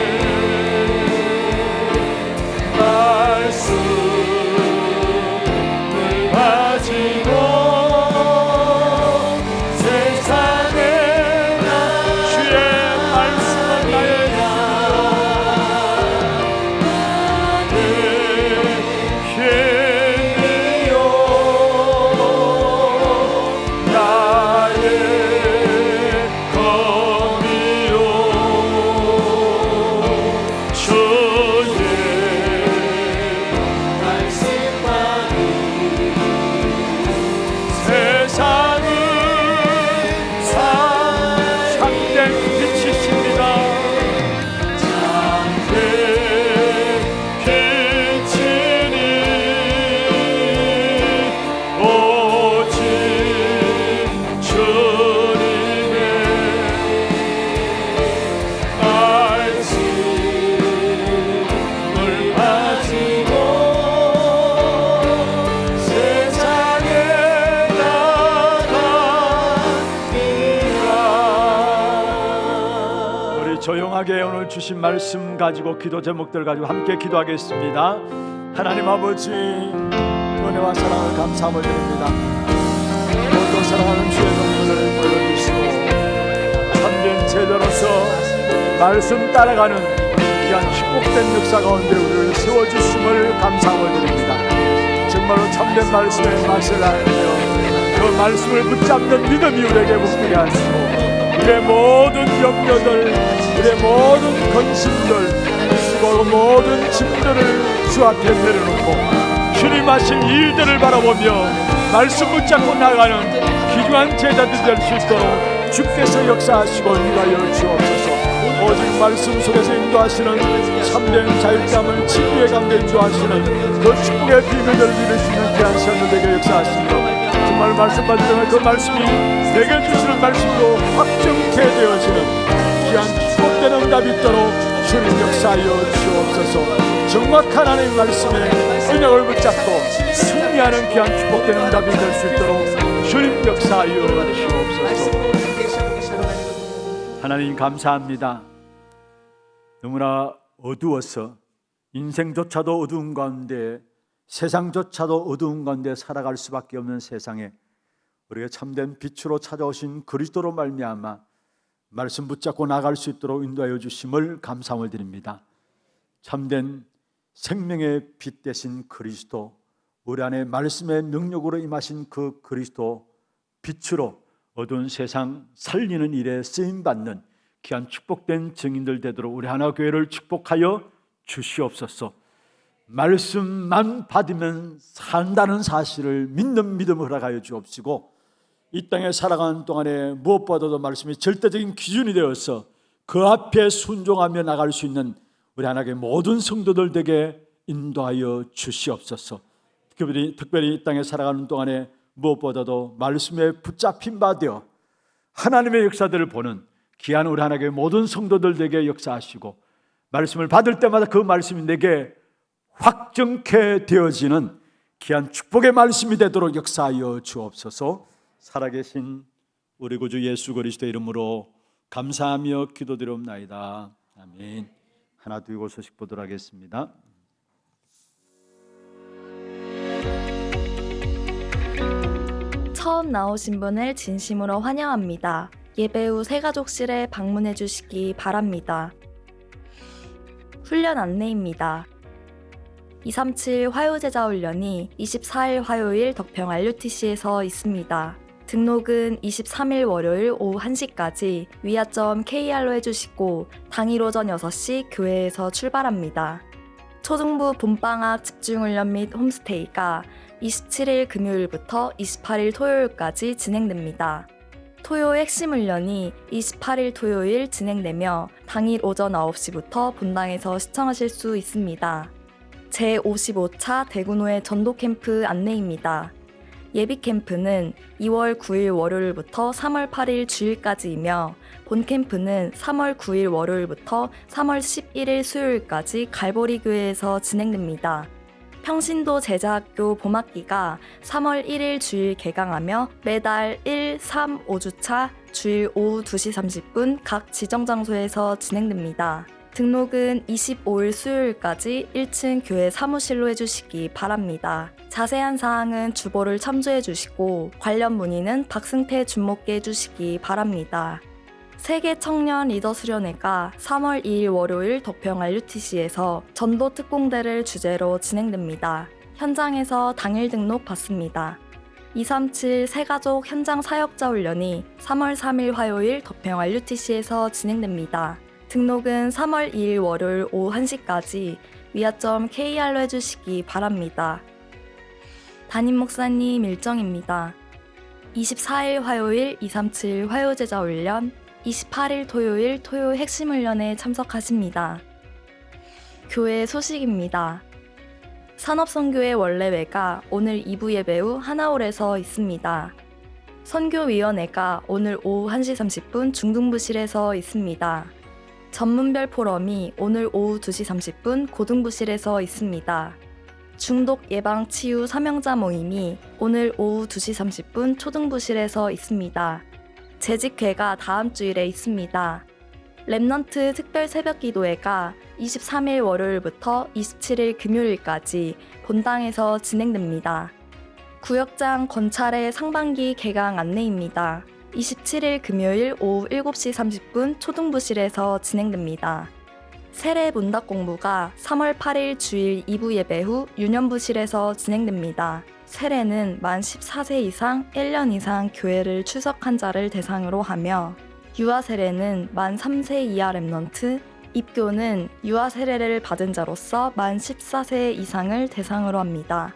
말씀을 가지고 세상에 주의 말씀은 나의 힘이요 나의 검이요 주의 말씀만이 조용하게 오늘 주신 말씀 가지고 기도 제목들 가지고 함께 기도하겠습니다. 하나님 아버지, 은혜와 사랑을 감사함을 드립니다. 오늘도 사랑하는 주의 종들을 불러주시고 참된 제자로서 말씀 따라가는 귀한 축복된 역사 가운데 우리를 세워주심을 감사함을 드립니다. 정말로 참된 말씀의 맛을 알며 그 말씀을 붙잡는 믿음이 우리에게 붙게 하시고 우리의 모든 염려들, 우리의 모든 근심들, 수고 모든 짐들을 주 앞에 내려놓고 주님 하신 일들을 바라보며 말씀 붙잡고 나가는 귀중한 제자들 될 수 있도록 주께서 역사하시고 인도하여 주옵소서. 오직 말씀 속에서 인도하시는 참된 자유감을 진리의 가운데 인도하시는 그 축복의 비밀들을 믿을 수 있는 귀한 시간들에게 역사하시며 정말 말씀 받을 때는 그 말씀이 내게 주시는 말씀으로 확정케 되어지는 귀한 축복된 응답이 있도록 주님 역사하여 주옵소서. 정확한 하나님의 말씀에 언약을 붙잡고 승리하는 귀한 축복된 응답이 될 수 있도록 주님 역사하여 주옵소서. 하나님 감사합니다. 너무나 어두워서 인생조차도 어두운 가운데, 세상조차도 어두운 가운데 살아갈 수밖에 없는 세상에 우리가 참된 빛으로 찾아오신 그리스도로 말미암아 말씀 붙잡고 나갈 수 있도록 인도하여 주심을 감사함을 드립니다. 참된 생명의 빛 되신 그리스도, 우리 안에 말씀의 능력으로 임하신 그 그리스도 빛으로 어두운 세상 살리는 일에 쓰임받는 귀한 축복된 증인들 되도록 우리 하나교회를 축복하여 주시옵소서. 말씀만 받으면 산다는 사실을 믿는 믿음을 허락하여 주옵시고 이 땅에 살아가는 동안에 무엇보다도 말씀이 절대적인 기준이 되어서 그 앞에 순종하며 나갈 수 있는 우리 하나님의 모든 성도들 되게 인도하여 주시옵소서. 특별히 이 땅에 살아가는 동안에 무엇보다도 말씀에 붙잡힌 바 되어 하나님의 역사들을 보는 귀한 우리 하나님의 모든 성도들 되게 역사하시고 말씀을 받을 때마다 그 말씀이 내게 확정케 되어지는 귀한 축복의 말씀이 되도록 역사하여 주옵소서. 살아계신 우리 구주 예수 그리스도의 이름으로 감사하며 기도드리옵나이다. 아멘. 하나 두고 소식 보도록 하겠습니다. 처음 나오신 분을 진심으로 환영합니다. 예배 후 새가족실에 방문해 주시기 바랍니다. 훈련 안내입니다. 237 화요제자 훈련이 24일 화요일 덕평 RUTC에서 있습니다. 등록은 23일 월요일 오후 1시까지 위아점 KR로 해주시고 당일 오전 6시 교회에서 출발합니다. 초중부 봄방학 집중훈련 및 홈스테이가 27일 금요일부터 28일 토요일까지 진행됩니다. 토요 핵심 훈련이 28일 토요일 진행되며 당일 오전 9시부터 본당에서 시청하실 수 있습니다. 제55차 대구노회 전도캠프 안내입니다. 예비캠프는 2월 9일 월요일부터 3월 8일 주일까지이며 본캠프는 3월 9일 월요일부터 3월 11일 수요일까지 갈보리교회에서 진행됩니다. 평신도 제자학교 봄학기가 3월 1일 주일 개강하며 매달 1, 3, 5주차 주일 오후 2시 30분 각 지정장소에서 진행됩니다. 등록은 25일 수요일까지 1층 교회 사무실로 해주시기 바랍니다. 자세한 사항은 주보를 참조해 주시고 관련 문의는 박승태 준목께 해주시기 바랍니다. 세계 청년 리더 수련회가 3월 2일 월요일 덕평 RUTC에서 전도 특공대를 주제로 진행됩니다. 현장에서 당일 등록 받습니다. 237 새가족 현장 사역자 훈련이 3월 3일 화요일 덕평 RUTC에서 진행됩니다. 등록은 3월 2일 월요일 오후 1시까지 위아점 KR로 해주시기 바랍니다. 담임 목사님 일정입니다. 24일 화요일 237 화요제자 훈련, 28일 토요일 토요 핵심 훈련에 참석하십니다. 교회 소식입니다. 산업선교회 원래회가 오늘 2부 예배 후 하나홀에서 있습니다. 선교위원회가 오늘 오후 1시 30분 중등부실에서 있습니다. 전문별 포럼이 오늘 오후 2시 30분 고등부실에서 있습니다. 중독 예방 치유 사명자 모임이 오늘 오후 2시 30분 초등부실에서 있습니다. 재직회가 다음 주일에 있습니다. 렘넌트 특별 새벽기도회가 23일 월요일부터 27일 금요일까지 본당에서 진행됩니다. 구역장 건찰의 상반기 개강 안내입니다. 27일 금요일 오후 7시 30분 초등부실에서 진행됩니다. 세례 문답 공부가 3월 8일 주일 2부 예배 후 유년부실에서 진행됩니다. 세례는 만 14세 이상 1년 이상 교회를 출석한 자를 대상으로 하며 유아 세례는 만 3세 이하 렘넌트, 입교는 유아 세례를 받은 자로서 만 14세 이상을 대상으로 합니다.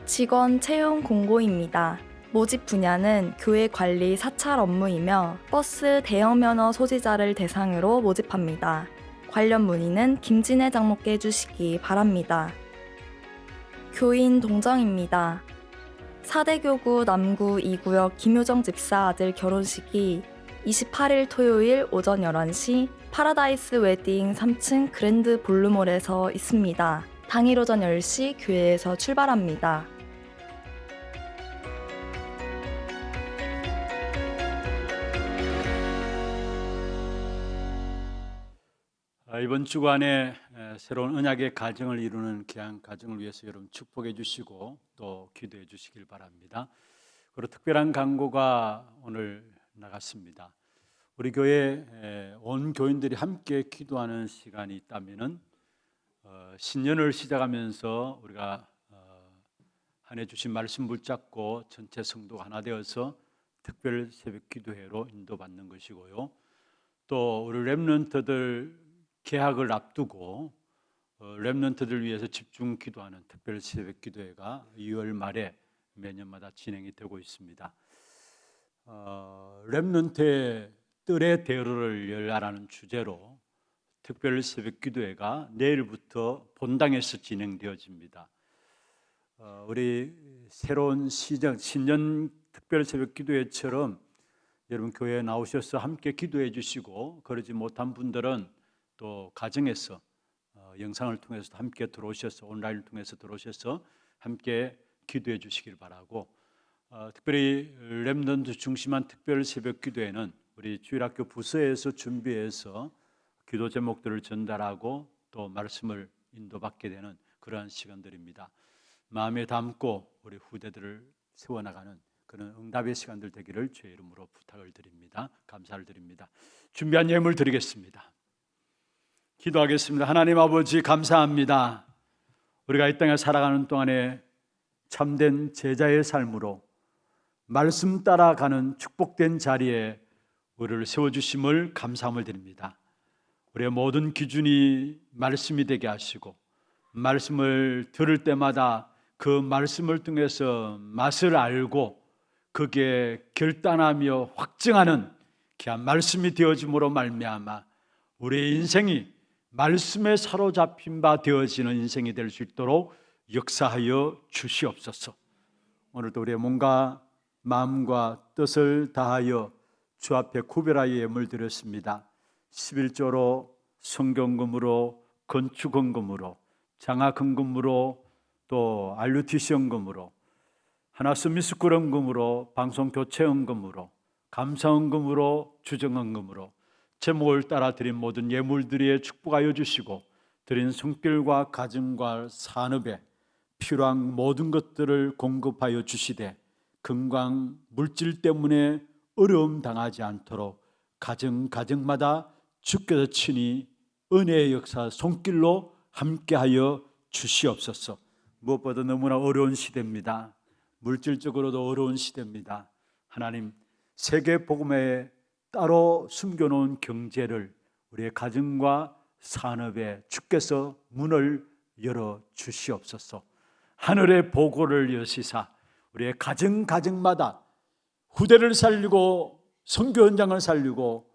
직원 채용 공고입니다. 모집 분야는 교회 관리 사찰 업무이며 버스 대형 면허 소지자를 대상으로 모집합니다. 관련 문의는 김진애 장목께 해주시기 바랍니다. 교인 동정입니다. 사대교구 남구 2구역 김효정 집사 아들 결혼식이 28일 토요일 오전 11시 파라다이스 웨딩 3층 그랜드 볼루몰에서 있습니다. 당일 오전 10시 교회에서 출발합니다. 이번 주간에 새로운 언약의 가정을 이루는 귀한 가정을 위해서 여러분 축복해 주시고 또 기도해 주시길 바랍니다. 그리고 특별한 광고가 오늘 나갔습니다. 우리 교회 온 교인들이 함께 기도하는 시간이 있다면은 신년을 시작하면서 우리가 한 해 주신 말씀 붙잡고 전체 성도가 하나 되어서 특별 새벽 기도회로 인도받는 것이고요. 또 우리 렘넌트들 개학을 앞두고 렘넌트들 위해서 집중 기도하는 특별 새벽 기도회가 2월 말에 매년마다 진행이 되고 있습니다. 렘넌트의 뜰의 대로를 열라라는 주제로 특별 새벽 기도회가 내일부터 본당에서 진행되어집니다. 우리 새로운 신년 특별 새벽 기도회처럼 여러분 교회에 나오셔서 함께 기도해 주시고 그러지 못한 분들은 또 가정에서 영상을 통해서 함께 들어오셔서 온라인을 통해서 들어오셔서 함께 기도해 주시길 바라고 특별히 렘넌트 중심한 특별 새벽 기도회는 우리 주일학교 부서에서 준비해서 기도 제목들을 전달하고 또 말씀을 인도받게 되는 그러한 시간들입니다. 마음에 담고 우리 후대들을 세워나가는 그런 응답의 시간들 되기를 주의 이름으로 부탁을 드립니다. 감사를 드립니다. 준비한 예물 드리겠습니다. 기도하겠습니다. 하나님 아버지 감사합니다. 우리가 이 땅에 살아가는 동안에 참된 제자의 삶으로 말씀 따라가는 축복된 자리에 우리를 세워주심을 감사함을 드립니다. 우리의 모든 기준이 말씀이 되게 하시고 말씀을 들을 때마다 그 말씀을 통해서 맛을 알고 거기에 결단하며 확증하는 귀한 말씀이 되어짐으로 말미암아 우리의 인생이 말씀에 사로잡힌 바 되어지는 인생이 될 수 있도록 역사하여 주시옵소서. 오늘도 우리의 몸과 마음과 뜻을 다하여 주 앞에 구별하여 예물 드렸습니다. 11조로 성경금으로 건축헌금으로 장학헌금으로 또 RUTC헌금으로 하나스미스쿨헌금으로 방송교체헌금으로 감사헌금으로 주정헌금으로 제목을 따라 드린 모든 예물들이 축복하여 주시고 드린 손길과 가정과 산업에 필요한 모든 것들을 공급하여 주시되 건강, 물질 때문에 어려움 당하지 않도록 가정마다 주께서 친히 은혜의 역사 손길로 함께하여 주시옵소서. 무엇보다 너무나 어려운 시대입니다. 물질적으로도 어려운 시대입니다. 하나님, 세계 복음에 따로 숨겨놓은 경제를 우리의 가정과 산업에 주께서 문을 열어 주시옵소서. 하늘의 보고를 여시사 우리의 가정마다 후대를 살리고 선교 현장을 살리고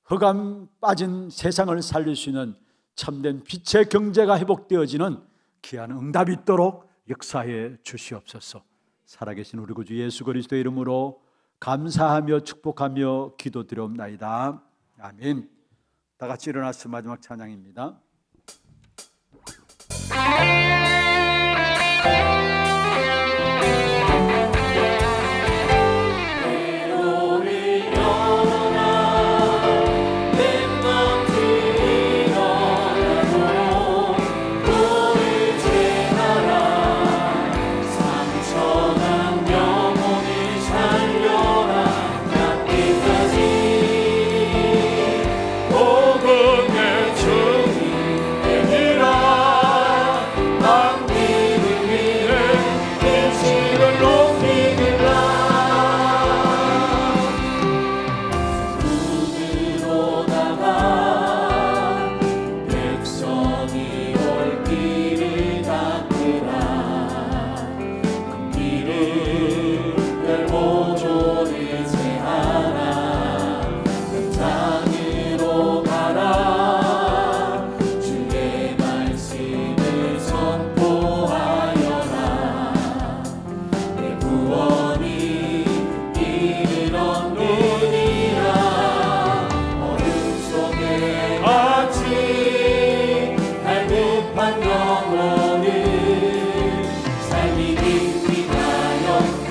흑암 빠진 세상을 살릴 수 있는 참된 빛의 경제가 회복되어지는 귀한 응답이 있도록 역사해 주시옵소서. 살아계신 우리 구주 예수 그리스도의 이름으로 감사하며 축복하며 기도드리옵나이다. 아멘. 다 같이 일어나서 마지막 찬양입니다. 우리 영원한 내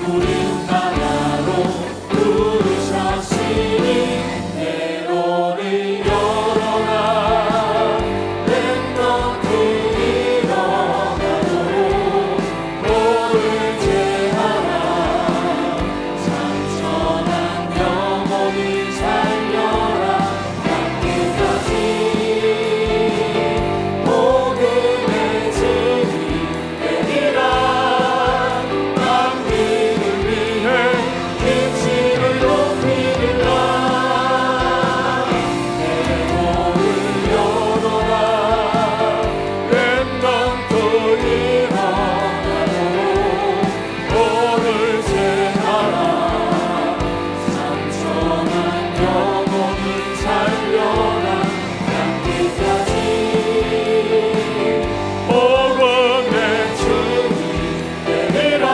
푸른 바다로 부르셨으니 대로를 열어라. 렘넌트 일어나도록 너를 제하라. 상처난 영혼을 살려라. 땅끝까지 복음의 진리 되리라. 만민을 위해 빛을 높이리라. 대로를 열어라. 렘넌트 일어나도록 너를 제하라. 상처난 영혼을 살려라. 땅끝까지 복음의 주님 되리라.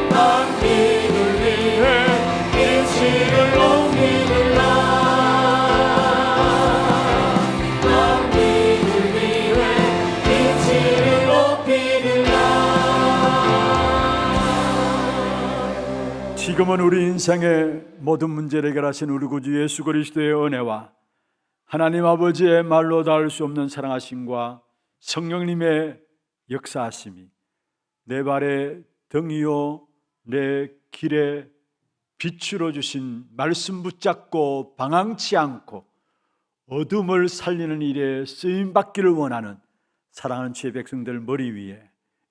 만민을 위해 빛을 높이리라. 만민을 위해 빛을 높이리라. 지금은 우리 인생의 모든 문제를 해결하신 우리 구주 예수 그리스도의 은혜와 하나님 아버지의 말로 닿을 수 없는 사랑하심과 성령님의 역사하심이 내 발의 등이요 내 길에 빛으로 주신 말씀 붙잡고 방황치 않고 어둠을 살리는 일에 쓰임받기를 원하는 사랑하는 주의 백성들 머리 위에,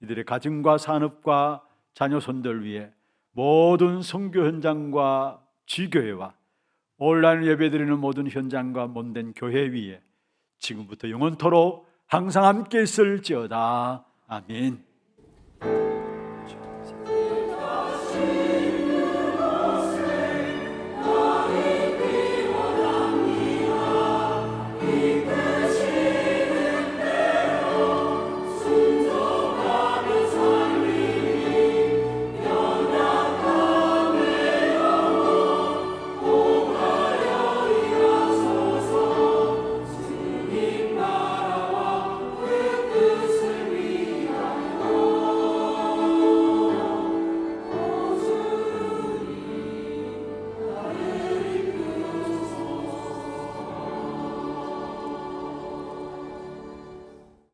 이들의 가정과 산업과 자녀손들 위에, 모든 선교 현장과 지교회와 온라인 예배드리는 모든 현장과 몸된 교회 위에 지금부터 영원토록 항상 함께 있을지어다. 아멘.